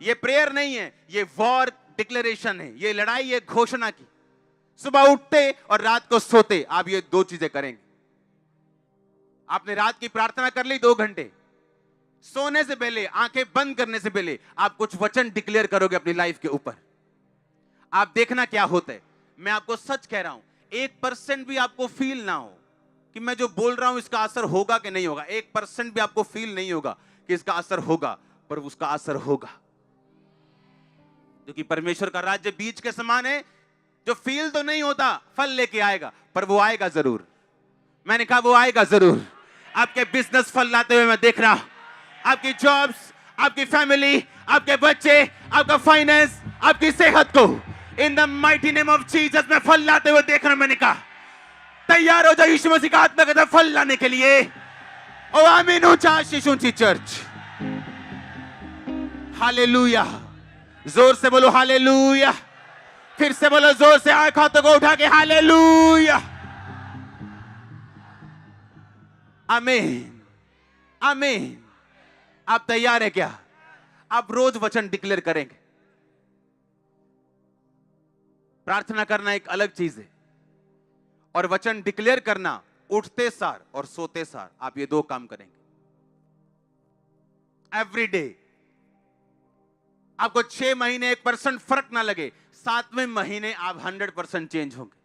ये प्रेयर नहीं है, ये वॉर डिक्लेरेशन है, ये लड़ाई है घोषणा की। सुबह उठते और रात को सोते आप ये 2 चीजें करेंगे। आपने रात की प्रार्थना कर ली 2 घंटे, सोने से पहले, आंखें बंद करने से पहले आप कुछ वचन डिक्लेयर करोगे अपनी लाइफ के ऊपर। आप देखना क्या होता है। मैं आपको सच कह रहा हूं, 1% भी आपको फील ना हो कि मैं जो बोल रहा हूं इसका असर होगा कि नहीं होगा। 1% भी आपको फील नहीं होगा कि इसका असर होगा, पर उसका असर होगा, क्योंकि परमेश्वर का राज्य बीज के समान है, जो फील तो नहीं होता, फल लेके आएगा, पर वो आएगा जरूर। मैंने कहा वो आएगा जरूर। आपके बिजनेस फल लाते हुए मैं देख रहा हूं, आपकी जॉब्स, आपकी फैमिली, आपके बच्चे, आपका फाइनेंस, आपकी सेहत को in the mighty name of Jesus में फल लाते हुए देख रहा हूं। मैंने कहा तैयार हो जाओ यीशु मसीह का आत्मा का फल लाने के लिए। ओ आमीन। ऊंचा ऊंची चर्च, हालेलुया। जोर से बोलो हालेलुया। फिर से बोलो जोर से, आंख हाथों को उठा के हालेलुया। आमीन, आमीन। आप तैयार हैं क्या? आप रोज वचन डिक्लेयर करेंगे। प्रार्थना करना एक अलग चीज है, और वचन डिक्लेयर करना उठते सार और सोते सार आप ये 2 काम करेंगे एवरी डे। आपको 6 महीने 1% फर्क ना लगे, 7वें महीने आप 100% चेंज होंगे।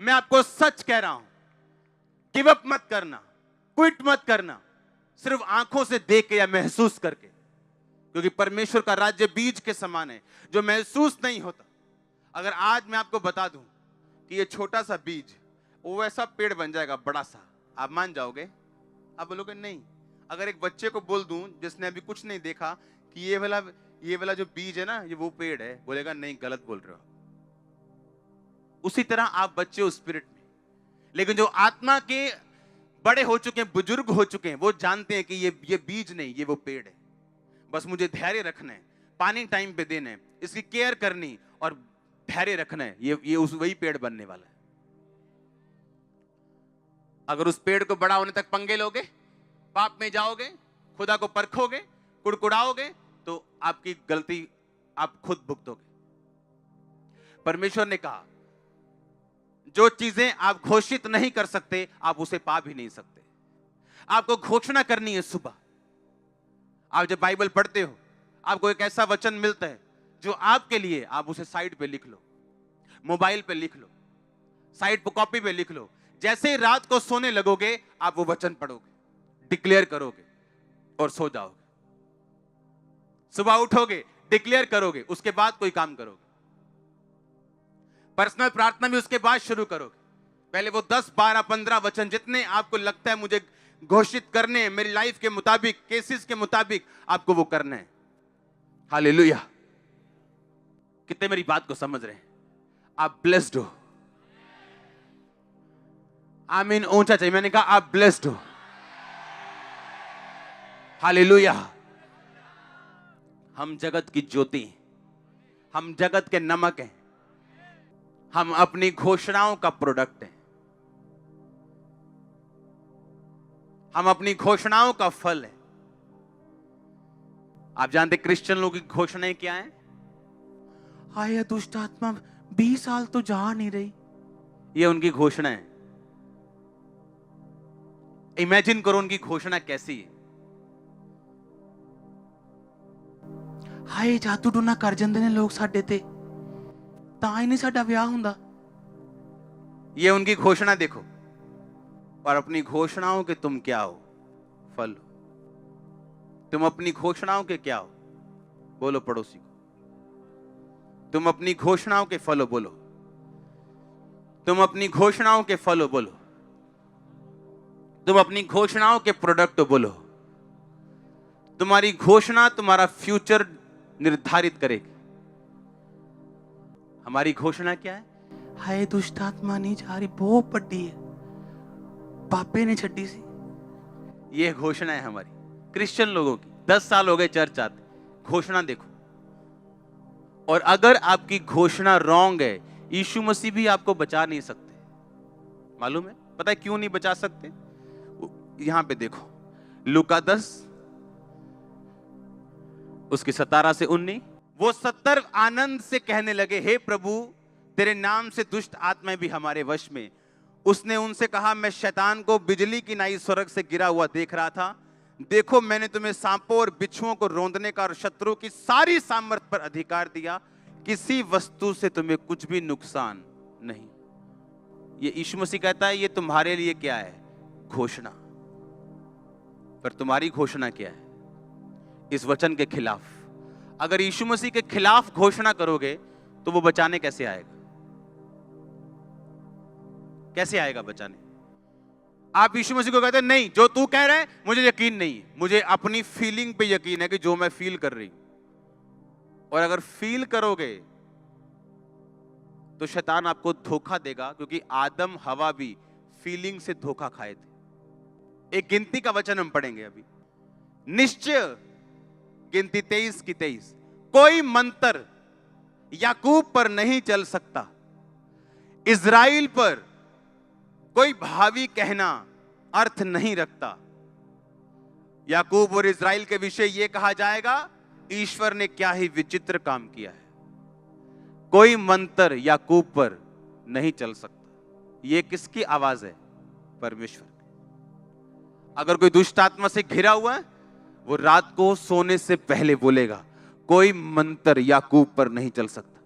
मैं आपको सच कह रहा हूं, गिव अप मत करना, क्विट मत करना, सिर्फ आंखों से देख के या महसूस करके, क्योंकि परमेश्वर का राज्य बीज के समान है, जो महसूस नहीं होता। अगर आज मैं आपको बता दूं कि ये छोटा सा बीज वो ऐसा पेड़ बन जाएगा बड़ा सा, आप मान जाओगे? आप बोलोगे नहीं। अगर एक बच्चे को बोल दूं जिसने अभी कुछ नहीं देखा कि ये वाला जो बीज है ना, ये वो पेड़ है, बोलेगा नहीं, गलत बोल रहे हो। उसी तरह आप बच्चे हो स्पिरिट में, लेकिन जो आत्मा के बड़े हो चुके हैं, बुजुर्ग हो चुके हैं, वो जानते हैं कि ये बीज नहीं, ये वो पेड़ है। बस मुझे धैर्य रखना है, पानी टाइम पे देना है, इसकी केयर करनी और धैर्य रखना है, ये वही पेड़ बनने वाला है। अगर उस पेड़ को बड़ा होने तक पंगे लोगे, पाप में जाओगे, खुदा को परखोगे, कुड़कुड़ाओगे, तो आपकी गलती आप खुद भुगतोगे। परमेश्वर ने कहा जो चीजें आप घोषित नहीं कर सकते, आप उसे पा भी नहीं सकते। आपको घोषणा करनी है। सुबह आप जब बाइबल पढ़ते हो, आपको एक ऐसा वचन मिलता है जो आपके लिए, आप उसे साइड पे लिख लो, मोबाइल पे लिख लो, साइड पे कॉपी पे लिख लो। जैसे ही रात को सोने लगोगे, आप वो वचन पढ़ोगे, डिक्लेयर करोगे और सो जाओगे। सुबह उठोगे, डिक्लेयर करोगे, उसके बाद कोई काम करोगे। पर्सनल प्रार्थना भी उसके बाद शुरू करोगे। पहले वो 10, 12, 15 वचन जितने आपको लगता है मुझे घोषित करने हैं, मेरी लाइफ के मुताबिक, केसेस के मुताबिक, आपको वो करना है। हालेलुया। कितने मेरी बात को समझ रहे हैं? आप ब्लेस्ड हो। आमीन ऊंचा चाहिए। मैंने कहा आप ब्लेस्ड हो। हालेलुया। हम जगत की ज्योति हैं, हम जगत के नमक हैं, हम अपनी घोषणाओं का प्रोडक्ट हैं, हम अपनी घोषणाओं का फल है। आप जानते क्रिश्चियन लोगों की घोषणाएं क्या हैं? हाय दुष्ट आत्मा 20 साल तो जा नहीं रही, ये उनकी घोषणा है। इमेजिन करो उनकी घोषणा कैसी है। हाय जादू टूना कर जांदे ने लोग साडे ते, तां ही नहीं साडा विआह हुंदा, ये उनकी घोषणा देखो। और अपनी घोषणाओं के तुम क्या हो? फल हो। तुम अपनी घोषणाओं के क्या हो? बोलो पड़ोसी को, तुम अपनी घोषणाओं के फल हो। बोलो, तुम अपनी घोषणाओं के फल हो। बोलो, तुम अपनी घोषणाओं के प्रोडक्ट हो। बोलो, तुम्हारी घोषणा तुम्हारा फ्यूचर निर्धारित करेगी। हमारी घोषणा क्या है? हाय दुष्ट आत्मा नहीं जा रही, बहुत बड़ी है, पापे ने छड्डी सी। ये घोषणा है हमारी क्रिश्चियन लोगों की। 10 साल हो गए चर्च आते, घोषणा देखो। और अगर आपकी घोषणा रॉन्ग है, यीशु मसीह भी आपको बचा नहीं सकते। मालूम है? पता है क्यों नहीं बचा सकते? यहां पे देखो, लूका 10 उसकी 17 से 19। वो 70 आनंद से कहने लगे, हे प्रभु तेरे नाम से दुष्ट आत्माएं भी हमारे वश में। उसने उनसे कहा, मैं शैतान को बिजली की नाई स्वर्ग से गिरा हुआ देख रहा था। देखो मैंने तुम्हें सांपों और बिच्छुओं को रौंदने का और शत्रु की सारी सामर्थ पर अधिकार दिया, किसी वस्तु से तुम्हें कुछ भी नुकसान नहीं। ये यीशु मसीह कहता है, ये तुम्हारे लिए क्या है? घोषणा। पर तुम्हारी घोषणा क्या है? इस वचन के खिलाफ। अगर यीशु मसीह के खिलाफ घोषणा करोगे तो वो बचाने कैसे आएगा? कैसे आएगा बचाने? आप यीशु मसीह को कहते हैं, नहीं जो तू कह रहा है मुझे यकीन नहीं है, मुझे अपनी फीलिंग पे यकीन है कि जो मैं फील कर रही हूं। और अगर फील करोगे तो शैतान आपको धोखा देगा, क्योंकि आदम हवा भी फीलिंग से धोखा खाए थे। एक गिनती का वचन हम पढ़ेंगे अभी, निश्चय गिनती 23 की 23। कोई मंत्र याकूब पर नहीं चल सकता, इज़राइल पर कोई भावी कहना अर्थ नहीं रखता। याकूब और इज़राइल के विषय यह कहा जाएगा, ईश्वर ने क्या ही विचित्र काम किया है। कोई मंत्र याकूब पर नहीं चल सकता। यह किसकी आवाज है? परमेश्वर की। अगर कोई दुष्ट आत्मा से घिरा हुआ है, वो रात को सोने से पहले बोलेगा, कोई मंत्र याकूब पर नहीं चल सकता।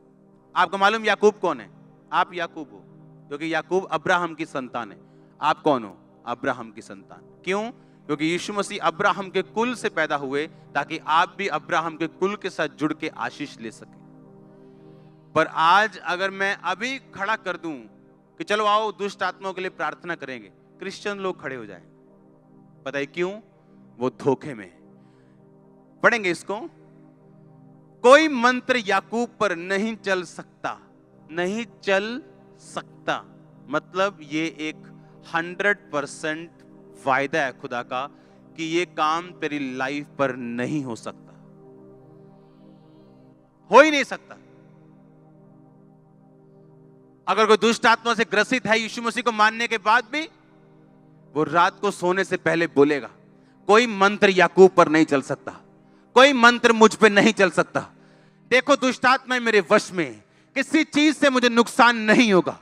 आपको मालूम याकूब कौन है? आप याकूब हो, क्योंकि याकूब अब्राहम की संतान है। आप कौन हो? अब्राहम की संतान। क्यों? क्योंकि यीशु मसीह अब्राहम के कुल से पैदा हुए, ताकि आप भी अब्राहम के कुल के साथ जुड़ के आशीष ले सके। पर आज अगर मैं अभी खड़ा कर दूं कि चलो आओ दुष्ट आत्माओं के लिए प्रार्थना करेंगे, क्रिश्चियन लोग खड़े हो जाएं। पता है क्यों? वो धोखे में। पढ़ेंगे इसको। कोई मंत्र याकूब पर नहीं चल सकता, नहीं चल सकता मतलब ये एक 100% वायदा है खुदा का कि ये काम तेरी लाइफ पर नहीं हो सकता, हो ही नहीं सकता। अगर कोई दुष्ट आत्मा से ग्रसित है यीशु मसीह को मानने के बाद भी, वो रात को सोने से पहले बोलेगा कोई मंत्र याकूब पर नहीं चल सकता, कोई मंत्र मुझ पे नहीं चल सकता। देखो दुष्ट आत्मा मेरे वश में, किसी चीज से मुझे नुकसान नहीं होगा।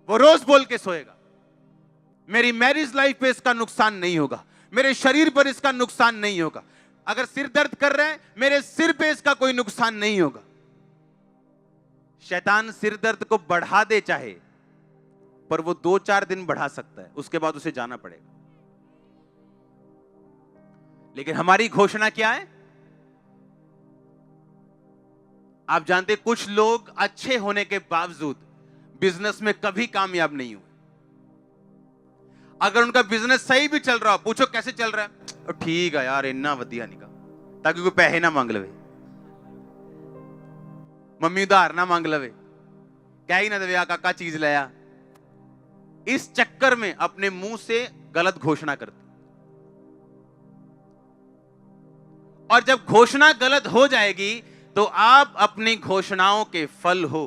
वो रोज बोल के सोएगा मेरी मैरिज लाइफ पे इसका नुकसान नहीं होगा, मेरे शरीर पर इसका नुकसान नहीं होगा। अगर सिर दर्द कर रहा है मेरे सिर पे इसका कोई नुकसान नहीं होगा। शैतान सिर दर्द को बढ़ा दे चाहे, पर वो 2-4 दिन बढ़ा सकता है, उसके बाद उसे जाना पड़ेगा। लेकिन हमारी घोषणा क्या है? आप जानते कुछ लोग अच्छे होने के बावजूद बिजनेस में कभी कामयाब नहीं हुए। अगर उनका बिजनेस सही भी चल रहा हो, पूछो कैसे चल रहा है, ठीक है यार इन्ना वधिया निका, ताकि कोई पैसे ना मांग लवे, मम्मी उधार ना मांग लवे, क्या ही ना दे काका चीज लाया। इस चक्कर में अपने मुंह से गलत घोषणा करते, और जब घोषणा गलत हो जाएगी तो आप अपनी घोषणाओं के फल हो।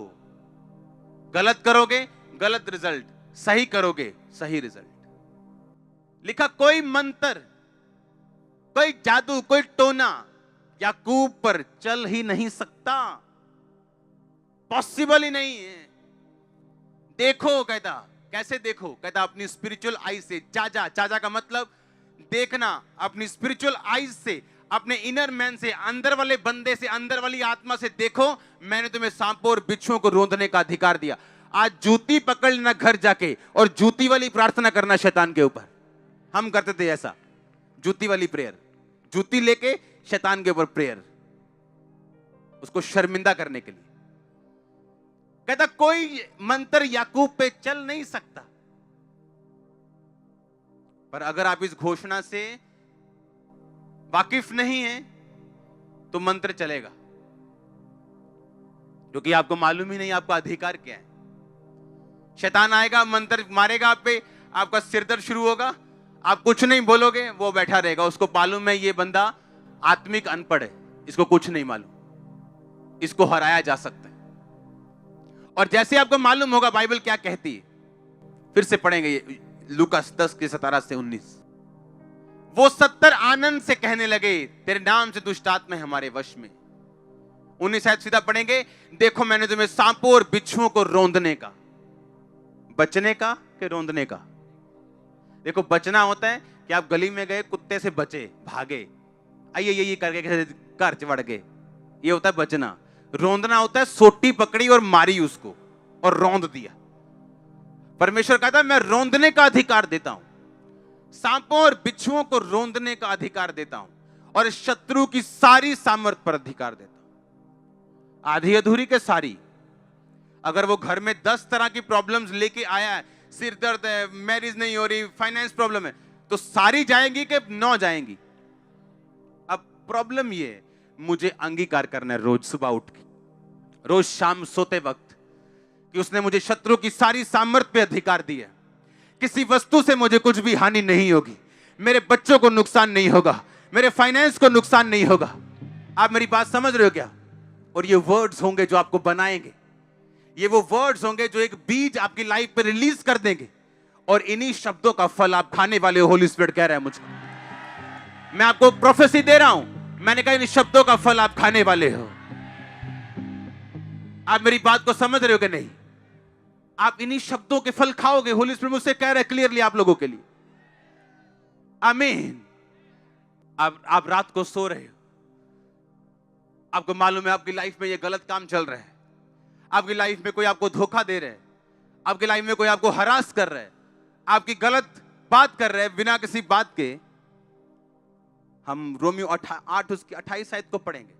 गलत करोगे गलत रिजल्ट, सही करोगे सही रिजल्ट। लिखा कोई मंत्र, कोई जादू, कोई टोना याकूब पर चल ही नहीं सकता, पॉसिबल ही नहीं है। देखो कहता, कैसे देखो? कहता अपनी स्पिरिचुअल आई से। चाचा, चाचा का मतलब देखना, अपनी स्पिरिचुअल आईज से, अपने इनर मैन से, अंदर वाले बंदे से, अंदर वाली आत्मा से देखो, मैंने तुम्हें सांपों और बिच्छुओं को रोंदने का अधिकार दिया। आज जूती पकड़ लेना घर जाके और जूती वाली प्रार्थना करना शैतान के ऊपर। हम करते थे ऐसा, जूती वाली प्रेयर, जूती लेके शैतान के ऊपर प्रेयर, उसको शर्मिंदा करने के लिए। कहता कोई मंत्र याकूब पे चल नहीं सकता, पर अगर आप इस घोषणा से वाकिफ नहीं है तो मंत्र चलेगा, क्योंकि आपको मालूम ही नहीं आपका अधिकार क्या है। शैतान आएगा, मंत्र मारेगा आप पे, आपका सिर दर्द शुरू होगा, आप कुछ नहीं बोलोगे, वो बैठा रहेगा। उसको मालूम है ये बंदा आत्मिक अनपढ़ है, इसको कुछ नहीं मालूम, इसको हराया जा सकता है। और जैसे आपको मालूम होगा बाइबल क्या कहती है, फिर से पढ़ेंगे लूका 10 के 17 से 19। वो 70 आनंद से कहने लगे तेरे नाम से दुष्ट आत्मा हमारे वश में। 19 शायद सीधा पढ़ेंगे, देखो मैंने तुम्हें सांपों और बिच्छुओं को रोंदने का, बचने का कि रोंदने का? देखो बचना होता है कि आप गली में गए, कुत्ते से बचे, भागे, आइए ये करके घर चढ़ गए, ये होता है बचना। रोंदना होता है सोटी पकड़ी और मारी उसको और रोंद दिया। परमेश्वर कहता है मैं रोंदने का अधिकार देता हूं, सांपों और बिच्छुओं को रोंदने का अधिकार देता हूं, और शत्रु की सारी सामर्थ पर अधिकार देता हूं। आधी अधूरी के सारी। अगर वो घर में 10 तरह की प्रॉब्लम्स लेके आया है, सिर दर्द है, मैरिज नहीं हो रही, फाइनेंस प्रॉब्लम है, तो सारी जाएंगी कि 9 जाएंगी? अब प्रॉब्लम ये है, मुझे अंगीकार करना है रोज सुबह उठ के, रोज शाम सोते वक्त, कि उसने मुझे शत्रु की सारी सामर्थ पे अधिकार दिया। किसी वस्तु से मुझे कुछ भी हानि नहीं होगी, मेरे बच्चों को नुकसान नहीं होगा, मेरे फाइनेंस को नुकसान नहीं होगा। आप मेरी बात समझ रहे हो क्या? और ये वर्ड्स होंगे जो आपको बनाएंगे, ये वो वर्ड्स होंगे जो एक बीज आपकी लाइफ पे रिलीज कर देंगे, और इन्हीं शब्दों का फल आप खाने वाले हो। होली स्पिरिट कह रहा है मुझको, मैं आपको प्रोफेसी दे रहा हूं, मैंने कहा इन शब्दों का फल आप खाने वाले हो। आप मेरी बात को समझ रहे हो कि नहीं? आप इन्हीं शब्दों के फल खाओगे। होली स्पिरिट मुझसे कह रहा है क्लियरली आप लोगों के लिए। आमीन। आप रात को सो रहे हो, आपको मालूम है आपकी लाइफ में ये गलत काम चल रहा है, आपकी लाइफ में कोई आपको धोखा दे रहा है, आपकी लाइफ में कोई आपको हरास कर रहा है, आपकी गलत बात कर रहा है बिना किसी बात के। हम रोमियो 8 उसकी 28 आयत को पढ़ेंगे।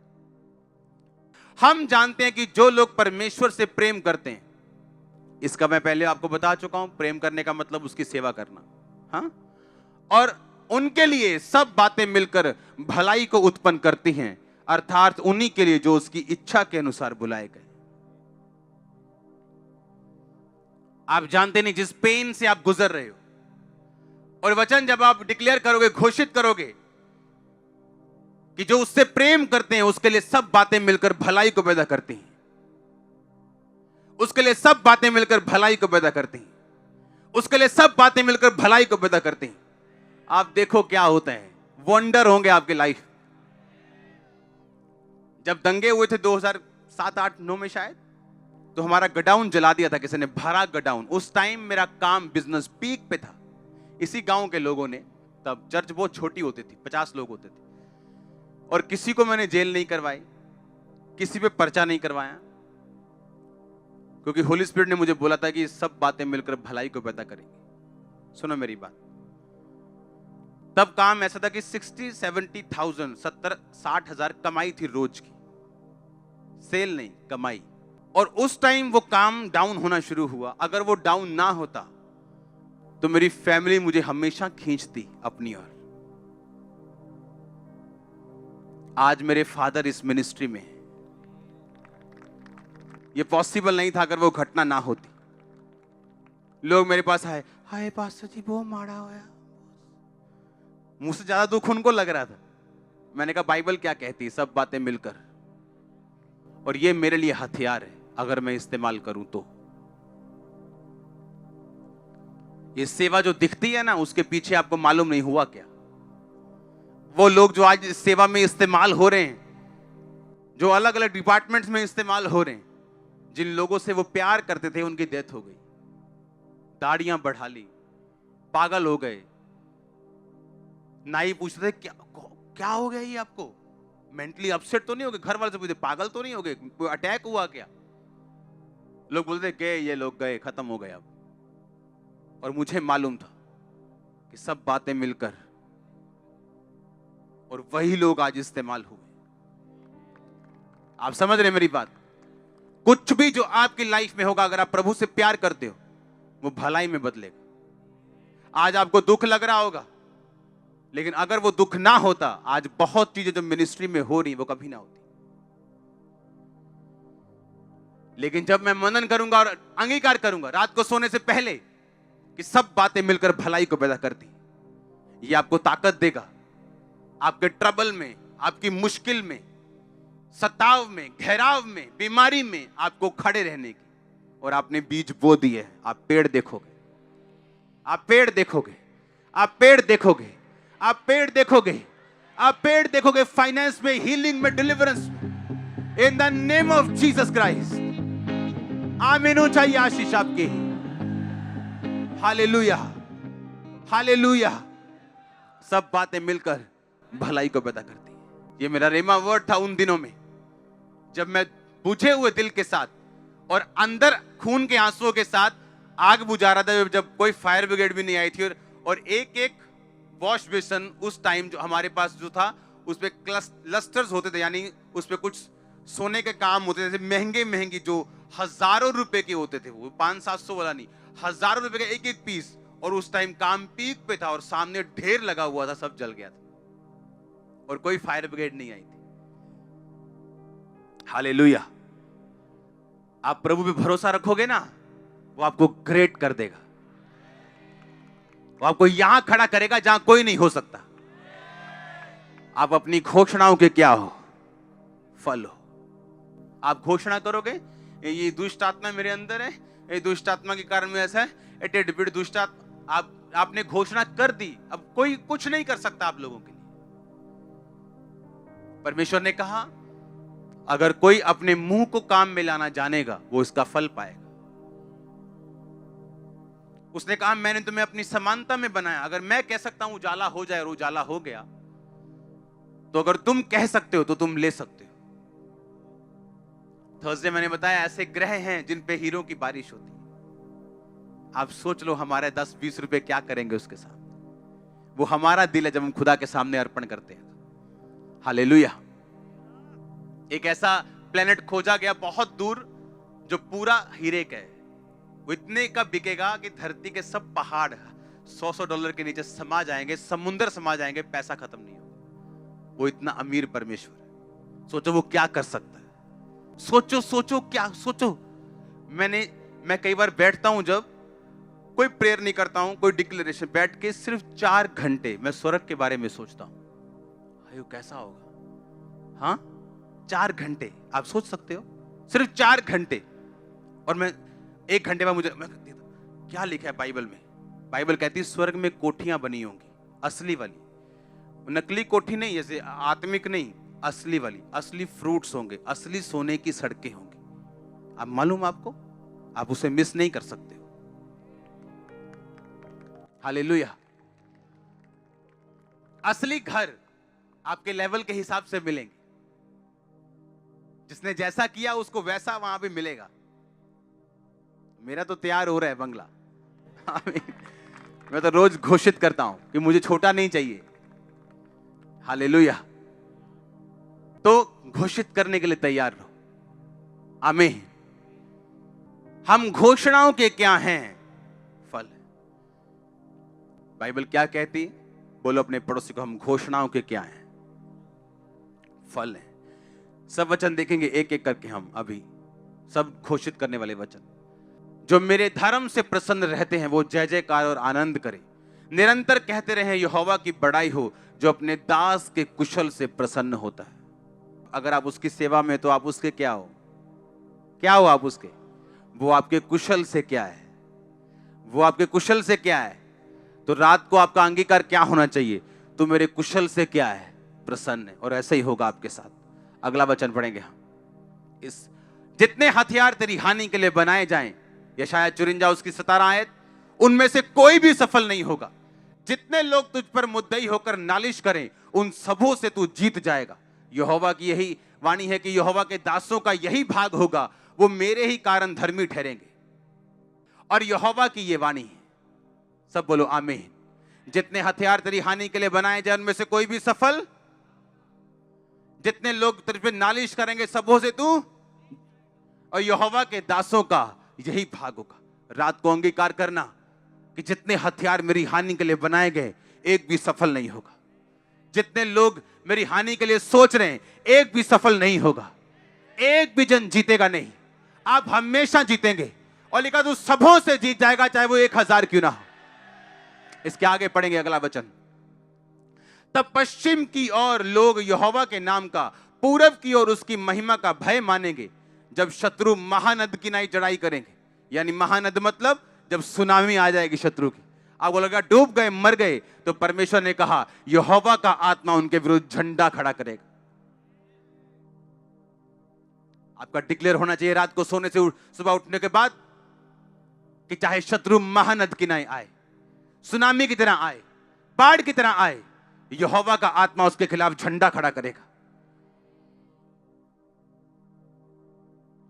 हम जानते हैं कि जो लोग परमेश्वर से प्रेम करते हैं, इसका मैं पहले आपको बता चुका हूं, प्रेम करने का मतलब उसकी सेवा करना, हाँ, और उनके लिए सब बातें मिलकर भलाई को उत्पन्न करती हैं, अर्थात उन्हीं के लिए जो उसकी इच्छा के अनुसार बुलाए गए। आप जानते नहीं जिस पेन से आप गुजर रहे हो, और वचन जब आप डिक्लेयर करोगे, घोषित करोगे कि जो उससे प्रेम करते हैं उसके लिए सब बातें मिलकर भलाई को पैदा करती हैं, उसके लिए सब बातें मिलकर भलाई को पैदा करती हैं, उसके लिए सब बातें मिलकर भलाई को पैदा करती हैं। आप देखो क्या होता है, वंडर होंगे आपके लाइफ। जब दंगे हुए थे 2007, 8, 9 में शायद, तो हमारा गडाउन जला दिया था किसी ने, भरा गडाउन। उस टाइम मेरा काम, बिजनेस पीक पे था। इसी गांव के लोगों ने, तब चर्च बहुत छोटी होती थी, 50 लोग होते थे, और किसी को मैंने जेल नहीं करवाई, किसी पे पर्चा नहीं करवाया, क्योंकि होली स्पिरिट ने मुझे बोला था कि सब बातें मिलकर भलाई को पैदा करेंगी। सुनो मेरी बात, तब काम ऐसा था कि 60-70,000, 70-60,000 कमाई थी रोज की, सेल नहीं, कमाई। और उस टाइम वो काम डाउन होना शुरू हुआ। अगर वो डाउन ना होता तो मेरी फैमिली मुझे हमेशा खींचती अपनी ओर। आज मेरे फादर इस मिनिस्ट्री में है। ये पॉसिबल नहीं था अगर वो घटना ना होती। लोग मेरे पास आए, हाय पास्टर जी वो मारा होया। मुझसे ज्यादा दुख उनको लग रहा था। मैंने कहा बाइबल क्या कहती है, सब बातें मिलकर, और ये मेरे लिए हथियार है अगर मैं इस्तेमाल करूं तो। ये सेवा जो दिखती है ना, उसके पीछे आपको मालूम नहीं हुआ क्या। वो लोग जो आज इस सेवा में इस्तेमाल हो रहे हैं, जो अलग अलग डिपार्टमेंट्स में इस्तेमाल हो रहे हैं, जिन लोगों से वो प्यार करते थे उनकी डेथ हो गई, दाढ़ियां बढ़ा ली, पागल हो गए। नाई पूछते थे क्या हो गया ये आपको, मेंटली अपसेट तो नहीं हो गए? घर वाले से पूछते पागल तो नहीं हो गए, कोई अटैक हुआ क्या? लोग बोलते गए, ये लोग गए, खत्म हो गए अब। और मुझे मालूम था कि सब बातें मिलकर, और वही लोग आज इस्तेमाल हुए। आप समझ रहे मेरी बात? कुछ भी जो आपकी लाइफ में होगा, अगर आप प्रभु से प्यार करते हो, वो भलाई में बदलेगा। आज आपको दुख लग रहा होगा, लेकिन अगर वो दुख ना होता, आज बहुत चीजें जो मिनिस्ट्री में हो रही वो कभी ना होती। लेकिन जब मैं मनन करूंगा और अंगीकार करूंगा रात को सोने से पहले कि सब बातें मिलकर भलाई को पैदा करती, ये आपको ताकत देगा आपके ट्रबल में, आपकी मुश्किल में, सताव में, घेराव में, बीमारी में आपको खड़े रहने की। और आपने बीज बो दिए, आप पेड़ देखोगे, आप पेड़ देखोगे, आप पेड़ देखोगे, आप पेड़ देखोगे, आप पेड़ देखोगे, फाइनेंस में, हीलिंग में, डिलीवरेंस में, in the name of Jesus Christ. आमीन हो चाहिए आशीष आपकी। Hallelujah, hallelujah. सब बातें मिलकर भलाई को पैदा करती है। ये मेरा रेमा वर्ड था उन दिनों में, जब मैं बुझे हुए दिल के साथ और अंदर खून के आंसुओं के साथ आग बुझा रहा था, जब कोई फायर ब्रिगेड भी नहीं आई थी। और एक एक वॉश बेसन उस टाइम जो हमारे पास जो था, उस पे क्लस्टर्स होते थे, यानी उस पे कुछ सोने के काम होते थे, महंगे महंगे, जो हजारों रुपए के होते थे, वो 500-700 वाला नहीं, हजारों रुपए का एक एक पीस। और उस टाइम काम पीक पे था और सामने ढेर लगा हुआ था, सब जल गया था और कोई फायर ब्रिगेड नहीं आई थी। हालेलुया। आप प्रभु पे भरोसा रखोगे ना, वो आपको ग्रेट कर देगा। वो आपको यहां खड़ा करेगा जहां कोई नहीं हो सकता। आप अपनी घोषणाओं के क्या हो? फल हो। आप घोषणा करोगे, ये दुष्ट आत्मा मेरे अंदर है, ये दुष्ट आत्मा के कारण में ऐसा है, एटेड दुष्ट आत्मा। आपने घोषणा कर दी, अब कोई कुछ नहीं कर सकता आप लोगों के लिए। परमेश्वर ने कहा, अगर कोई अपने मुंह को काम में लाना जानेगा, वो इसका फल पाएगा। उसने कहा, मैंने तुम्हें अपनी समानता में बनाया। अगर मैं कह सकता हूं उजाला हो जाए और उजाला हो गया, तो अगर तुम कह सकते हो तो तुम ले सकते हो। थर्सडे मैंने बताया, ऐसे ग्रह हैं जिन पे हीरो की बारिश होती है। आप सोच लो हमारे 10-20 रुपए क्या करेंगे उसके साथ। वो हमारा दिल है जब हम खुदा के सामने अर्पण करते हैं। हालेलुया। एक ऐसा प्लेनेट खोजा गया बहुत दूर, जो पूरा हीरे का है। वो इतने का बिकेगा कि धरती के सब पहाड़ $100 के नीचे समा जाएंगे, समुंदर समा जाएंगे, पैसा खत्म नहीं होगा। वो इतना अमीर परमेश्वर है। सोचो वो क्या कर सकता है। सोचो क्या सोचो। मैं कई बार बैठता हूं, जब कोई प्रेयर नहीं करता हूं, कोई डिक्लेरेशन, बैठ के सिर्फ 4 घंटे मैं स्वर्ग के बारे में सोचता हूं। आयु कैसा होगा? हाँ, 4 घंटे आप सोच सकते हो, सिर्फ 4 घंटे। और मैं 1 घंटे में मैं क्या लिखा है बाइबल में? बाइबल कहती है स्वर्ग में कोठियां बनी होंगी, असली वाली, नकली कोठी नहीं, जैसे आत्मिक नहीं, असली वाली, असली फ्रूट्स होंगे, असली सोने की सड़कें होंगी। अब मालूम आपको, आप उसे मिस नहीं कर सकते हो। हालेलुया। असली घर आपके लेवल के हिसाब से मिलेंगे। जिसने जैसा किया उसको वैसा वहां पे मिलेगा। मेरा तो तैयार हो रहा है बंगला। मैं तो रोज घोषित करता हूं कि मुझे छोटा नहीं चाहिए। हालेलुया। तो घोषित करने के लिए तैयार रहो। आमीन। हम घोषणाओं के क्या हैं? फल। बाइबल क्या कहती? बोलो अपने पड़ोसी को, हम घोषणाओं के क्या हैं? फल हैं। सब वचन देखेंगे एक एक करके हम अभी, सब घोषित करने वाले वचन। जो मेरे धर्म से प्रसन्न रहते हैं वो जय जयकार और आनंद करें। निरंतर कहते रहे यहोवा की बड़ाई हो, जो अपने दास के कुशल से प्रसन्न होता है। अगर आप उसकी सेवा में, तो आप उसके क्या हो? क्या हो आप उसके? वो आपके कुशल से क्या है? वो आपके कुशल से क्या है? तो रात को आपका अंगीकार क्या होना चाहिए? तो मेरे कुशल से क्या है? प्रसन्न है। और ऐसा ही होगा आपके साथ। अगला वचन पढ़ेंगे हम। इस जितने हथियार तेरी हानि के लिए बनाए जाएं, यशायाह 54 उसकी 17 आयत, उनमें से कोई भी सफल नहीं होगा। जितने लोग तुझ पर मुद्दई होकर नालिश करें, उन सबों से तू जीत जाएगा। यहोवा की यही वाणी है कि यहोवा के दासों का यही भाग होगा, वो मेरे ही कारण धर्मी ठहरेंगे। और यहोवा की ये वाणी है, सब बोलो आमीन। जितने हथियार तेरी हानि के लिए बनाए जाए, उनमें से कोई भी सफल। जितने लोग तेरे पे नालिश करेंगे, सबों से तू, और यहोवा के दासों का यही भाग होगा। रात को अंगीकार करना कि जितने हथियार मेरी हानि के लिए बनाए गए, एक भी सफल नहीं होगा। जितने लोग मेरी हानि के लिए सोच रहे हैं, एक भी सफल नहीं होगा। एक भी जन जीतेगा नहीं। आप हमेशा जीतेंगे। और लिखा तू सबों से जीत जाएगा, चाहे वो 1000 क्यों ना हो। इसके आगे पढ़ेंगे अगला वचन। तब पश्चिम की ओर लोग यहोवा के नाम का, पूरब की ओर उसकी महिमा का भय मानेंगे, जब शत्रु महानद की नाई चढ़ाई करेंगे। यानी महानद मतलब जब सुनामी आ जाएगी शत्रु की, आपको लगा डूब गए, मर गए, तो परमेश्वर ने कहा यहोवा का आत्मा उनके विरुद्ध झंडा खड़ा करेगा। आपका डिक्लेयर होना चाहिए रात को सोने से सुबह उठने के बाद कि चाहे शत्रु महानद की नाई आए, सुनामी की तरह आए, बाढ़ की तरह आए, यहोवा का आत्मा उसके खिलाफ झंडा खड़ा करेगा।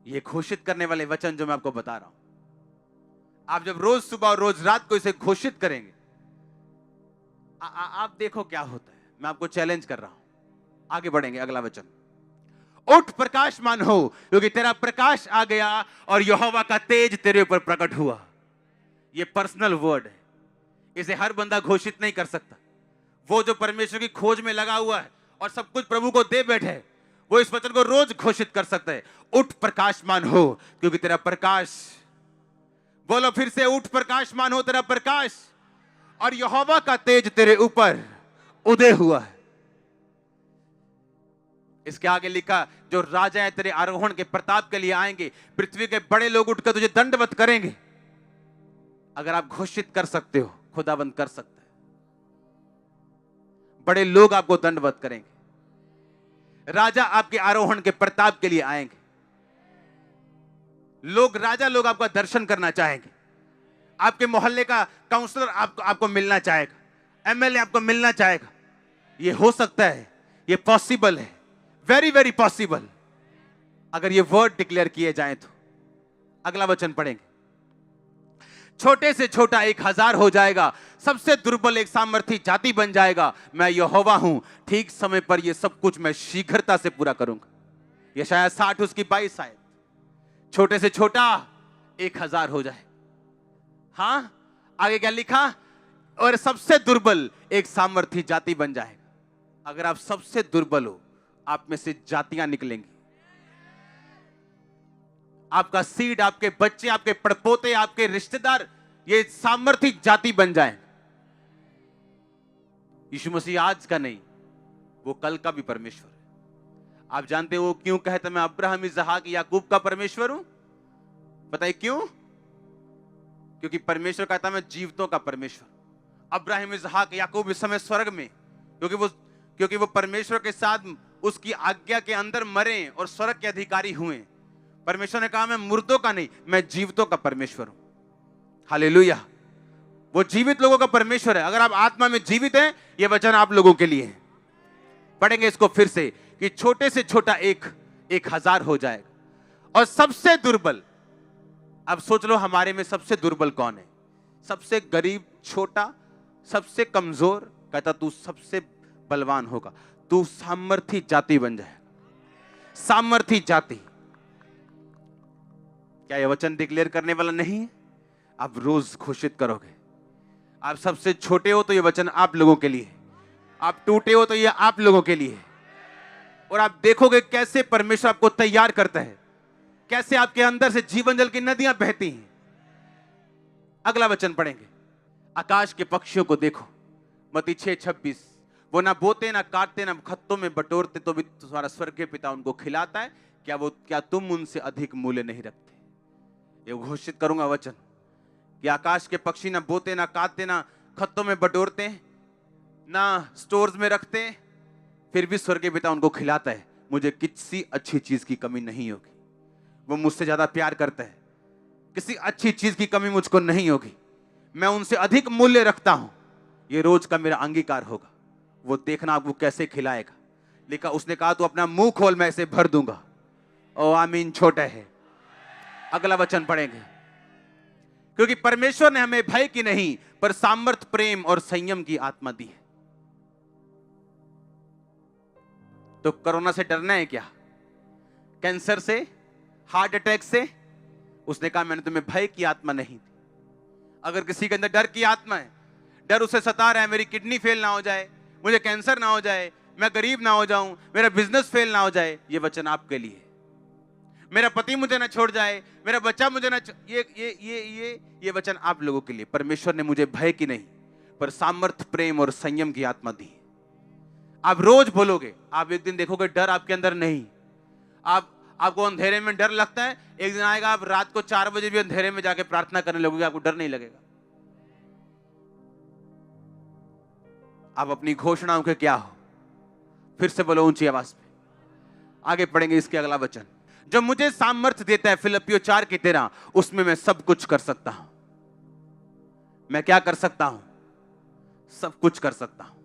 ये घोषित करने वाले वचन जो मैं आपको बता रहा हूं, आप जब रोज सुबह और रोज रात को इसे घोषित करेंगे, आप देखो क्या होता है। मैं आपको चैलेंज कर रहा हूं। आगे बढ़ेंगे अगला वचन। उठ प्रकाशमान हो, क्योंकि तेरा प्रकाश आ गया और यहोवा का तेज तेरे ऊपर प्रकट हुआ। ये पर्सनल वर्ड है, इसे हर बंदा घोषित नहीं कर सकता। वो जो परमेश्वर की खोज में लगा हुआ है और सब कुछ प्रभु को दे बैठे है, वो इस वचन को रोज घोषित कर सकता है। उठ प्रकाशमान हो, क्योंकि तेरा प्रकाश, बोलो फिर से, उठ प्रकाशमान हो, तेरा प्रकाश और यहोवा का तेज तेरे ऊपर उदय हुआ है। इसके आगे लिखा, जो राजा है तेरे आरोहण के प्रताप के लिए आएंगे, पृथ्वी के बड़े लोग उठकर तुझे दंडवत करेंगे। अगर आप घोषित कर सकते हो, खुदाबंद कर सकता है। बड़े लोग आपको दंडवत करेंगे। राजा आपके आरोहण के प्रताप के लिए आएंगे। लोग, राजा लोग आपका दर्शन करना चाहेंगे। आपके मोहल्ले का काउंसलर आपको मिलना चाहेगा, एमएलए आपको मिलना चाहेगा। ये हो सकता है, ये पॉसिबल है, वेरी वेरी पॉसिबल, अगर ये वर्ड डिक्लेयर किए जाएं तो। अगला वचन पढ़ेंगे। छोटे से छोटा 1000 हो जाएगा, सबसे दुर्बल एक सामर्थी जाति बन जाएगा। मैं यहोवा हूं, ठीक समय पर यह सब कुछ मैं शीघ्रता से पूरा करूंगा। यशायाह 60 उसकी 22 आयत, छोटे से छोटा 1000 हो जाए। हाँ, आगे क्या लिखा? और सबसे दुर्बल एक सामर्थी जाति बन जाएगा। अगर आप सबसे दुर्बल हो, आप में से जातियां निकलेंगी। आपका सीड, आपके बच्चे, आपके पड़पोते, आपके रिश्तेदार, ये सामर्थी जाति बन जाए। यीशु मसीह आज का नहीं, वो कल का भी परमेश्वर है। आप जानते हो क्यों कहते मैं अब्राहम, इसहाक, याकूब का परमेश्वर हूं? बताइए क्यों? क्योंकि परमेश्वर कहता मैं जीवितों का परमेश्वर। अब्राहम, इसहाक, याकूब इस समय स्वर्ग में, क्योंकि वो परमेश्वर के साथ उसकी आज्ञा के अंदर मरे और स्वर्ग के अधिकारी हुए। परमेश्वर ने कहा मैं मुर्दों का नहीं, मैं जीवितों का परमेश्वर हूं। हालेलुया। वो जीवित लोगों का परमेश्वर है। अगर आप आत्मा में जीवित हैं, यह वचन आप लोगों के लिए है। पढ़ेंगे इसको फिर से कि छोटे से छोटा 1000 हो जाएगा। और सबसे दुर्बल, अब सोच लो हमारे में सबसे दुर्बल कौन है? सबसे गरीब, छोटा, सबसे कमजोर। कहता तू सबसे बलवान होगा, तू सामर्थी जाति बन जाएगा। सामर्थी जाति। क्या यह वचन डिक्लेयर करने वाला नहीं है? आप रोज घोषित करोगे। आप सबसे छोटे हो तो यह वचन आप लोगों के लिए, आप टूटे हो तो यह आप लोगों के लिए। और आप देखोगे कैसे परमेश्वर आपको तैयार करता है, कैसे आपके अंदर से जीवन जल की नदियां बहती हैं। अगला वचन पढ़ेंगे। आकाश के पक्षियों को देखो, मत्ती 6:26, वो ना बोते ना काटते ना खत्तों में बटोरते, तो भी तुम्हारा स्वर्गीय पिता उनको खिलाता है। क्या तुम उनसे अधिक मूल्य नहीं रखते? ये घोषित करूंगा वचन कि आकाश के पक्षी ना बोते ना काटते ना खत्तों में बटोरते ना स्टोर्स में रखते, फिर भी स्वर्गीय पिता उनको खिलाता है। मुझे किसी अच्छी चीज की कमी नहीं होगी। वो मुझसे ज्यादा प्यार करता है, किसी अच्छी चीज की कमी मुझको नहीं होगी। मैं उनसे अधिक मूल्य रखता हूं। ये रोज का मेरा अंगीकार होगा। वो देखना आपको कैसे खिलाएगा। लिखा, उसने कहा तू अपना मुंह खोल, मैं इसे भर दूंगा। ओ आमीन। छोटा है। अगला वचन पढ़ेंगे। क्योंकि परमेश्वर ने हमें भय की नहीं, पर सामर्थ, प्रेम और संयम की आत्मा दी है। तो कोरोना से डरना है क्या? कैंसर से, हार्ट अटैक से? उसने कहा मैंने तुम्हें भय की आत्मा नहीं दी। अगर किसी के अंदर डर की आत्मा है, डर उसे सता रहा है, मेरी किडनी फेल ना हो जाए, मुझे कैंसर ना हो जाए, मैं गरीब ना हो जाऊं, मेरा बिजनेस फेल ना हो जाए, ये वचन आपके लिए। मेरा पति मुझे ना छोड़ जाए, मेरा बच्चा मुझे ना ये वचन आप लोगों के लिए। परमेश्वर ने मुझे भय की नहीं, पर सामर्थ, प्रेम और संयम की आत्मा दी। आप रोज बोलोगे, आप एक दिन देखोगे डर आपके अंदर नहीं। आपको अंधेरे में डर लगता है, एक दिन आएगा आप रात को 4 बजे भी अंधेरे में जाके प्रार्थना करने लगोगे, आपको डर नहीं लगेगा। आप अपनी घोषणाओं के क्या हो? फिर से बोलो ऊंची आवाज में। आगे पढ़ेंगे इसके अगला वचन। जो मुझे सामर्थ्य देता है, फिलिप्पियों 4:13, उसमें मैं सब कुछ कर सकता हूं। मैं क्या कर सकता हूं? सब कुछ कर सकता हूं।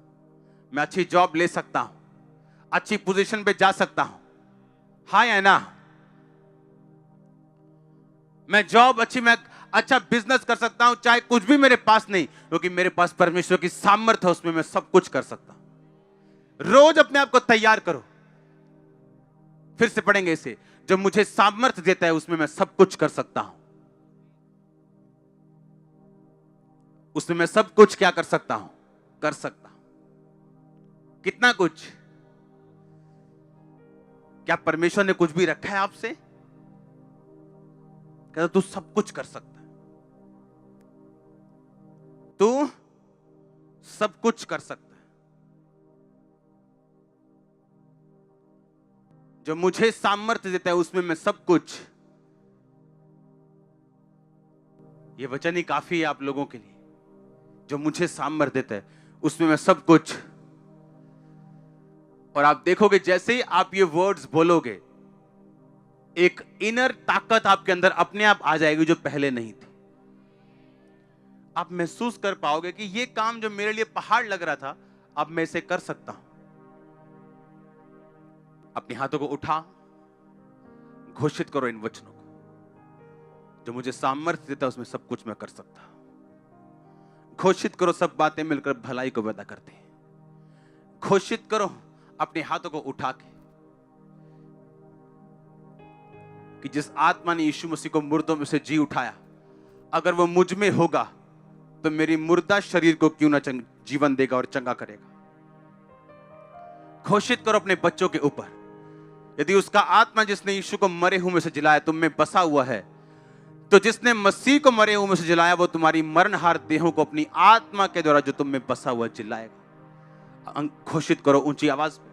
मैं अच्छी जॉब ले सकता हूं, अच्छी पोजीशन पे जा सकता हूं। हाँ या ना? मैं अच्छा बिजनेस कर सकता हूं, चाहे कुछ भी मेरे पास नहीं, क्योंकि मेरे पास परमेश्वर की सामर्थ्य है, उसमें मैं सब कुछ कर सकता हूं। रोज अपने आप को तैयार करो। फिर से पढ़ेंगे इसे। जो मुझे सामर्थ्य देता है, उसमें मैं सब कुछ कर सकता हूं। उसमें मैं सब कुछ क्या कर सकता हूं? कर सकता हूं। कितना कुछ? क्या परमेश्वर ने कुछ भी रखा है आपसे? कहता तू सब कुछ कर सकता है, तू सब कुछ कर सकता है। जो मुझे सामर्थ्य देता है, उसमें मैं सब कुछ। ये वचन ही काफी है आप लोगों के लिए। जो मुझे सामर्थ्य देता है, उसमें मैं सब कुछ। और आप देखोगे जैसे ही आप ये वर्ड्स बोलोगे, एक इनर ताकत आपके अंदर अपने आप आ जाएगी जो पहले नहीं थी। आप महसूस कर पाओगे कि ये काम जो मेरे लिए पहाड़ लग रहा था, अब मैं इसे कर सकता हूं। अपने हाथों को उठा, घोषित करो इन वचनों को। जो मुझे सामर्थ्य देता है, उसमें सब कुछ मैं कर सकता हूं। घोषित करो, सब बातें मिलकर भलाई को पैदा करती हैं। घोषित करो अपने हाथों को उठा के। कि जिस आत्मा ने यीशु मसीह को मुर्दों में से जी उठाया, अगर वो मुझ में होगा तो मेरी मुर्दा शरीर को क्यों ना जीवन देगा और चंगा करेगा। घोषित करो अपने बच्चों के ऊपर, यदि उसका आत्मा जिसने यीशु को मरे हुए में से जिलाया तुम में बसा हुआ है, तो जिसने मसीह को मरे हुए में से जिलाया वो तुम्हारी मरणहार देहों को अपनी आत्मा के द्वारा जो तुम में बसा हुआ जिलाएगा। घोषित करो ऊंची आवाज में।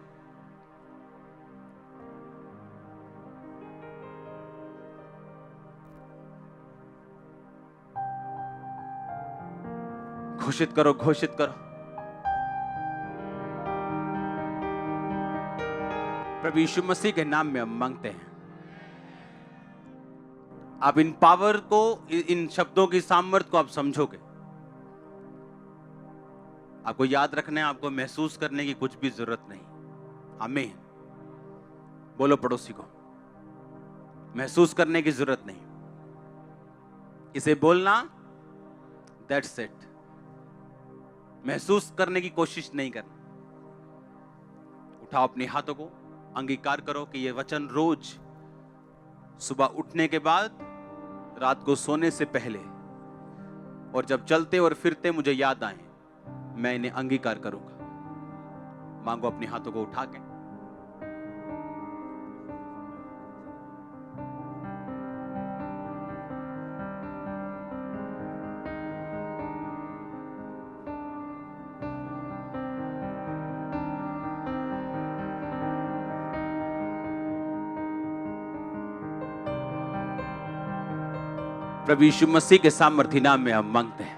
घोषित करो, घोषित करो। प्रभु यीशु मसीह के नाम में हम मांगते हैं, आप इन पावर को, इन शब्दों की सामर्थ्य को आप समझोगे। आपको याद रखना है, आपको महसूस करने की कुछ भी जरूरत नहीं। आमीन। बोलो पड़ोसी को, महसूस करने की जरूरत नहीं, इसे बोलना, दैट्स इट। महसूस करने की कोशिश नहीं करना। उठाओ अपने हाथों को, अंगीकार करो कि यह वचन रोज सुबह उठने के बाद, रात को सोने से पहले और जब चलते और फिरते मुझे याद आए, मैं इन्हें अंगीकार करूंगा। मांगो अपने हाथों को उठा के। प्रभु यीशु मसीह के सामर्थी नाम में हम मांगते हैं।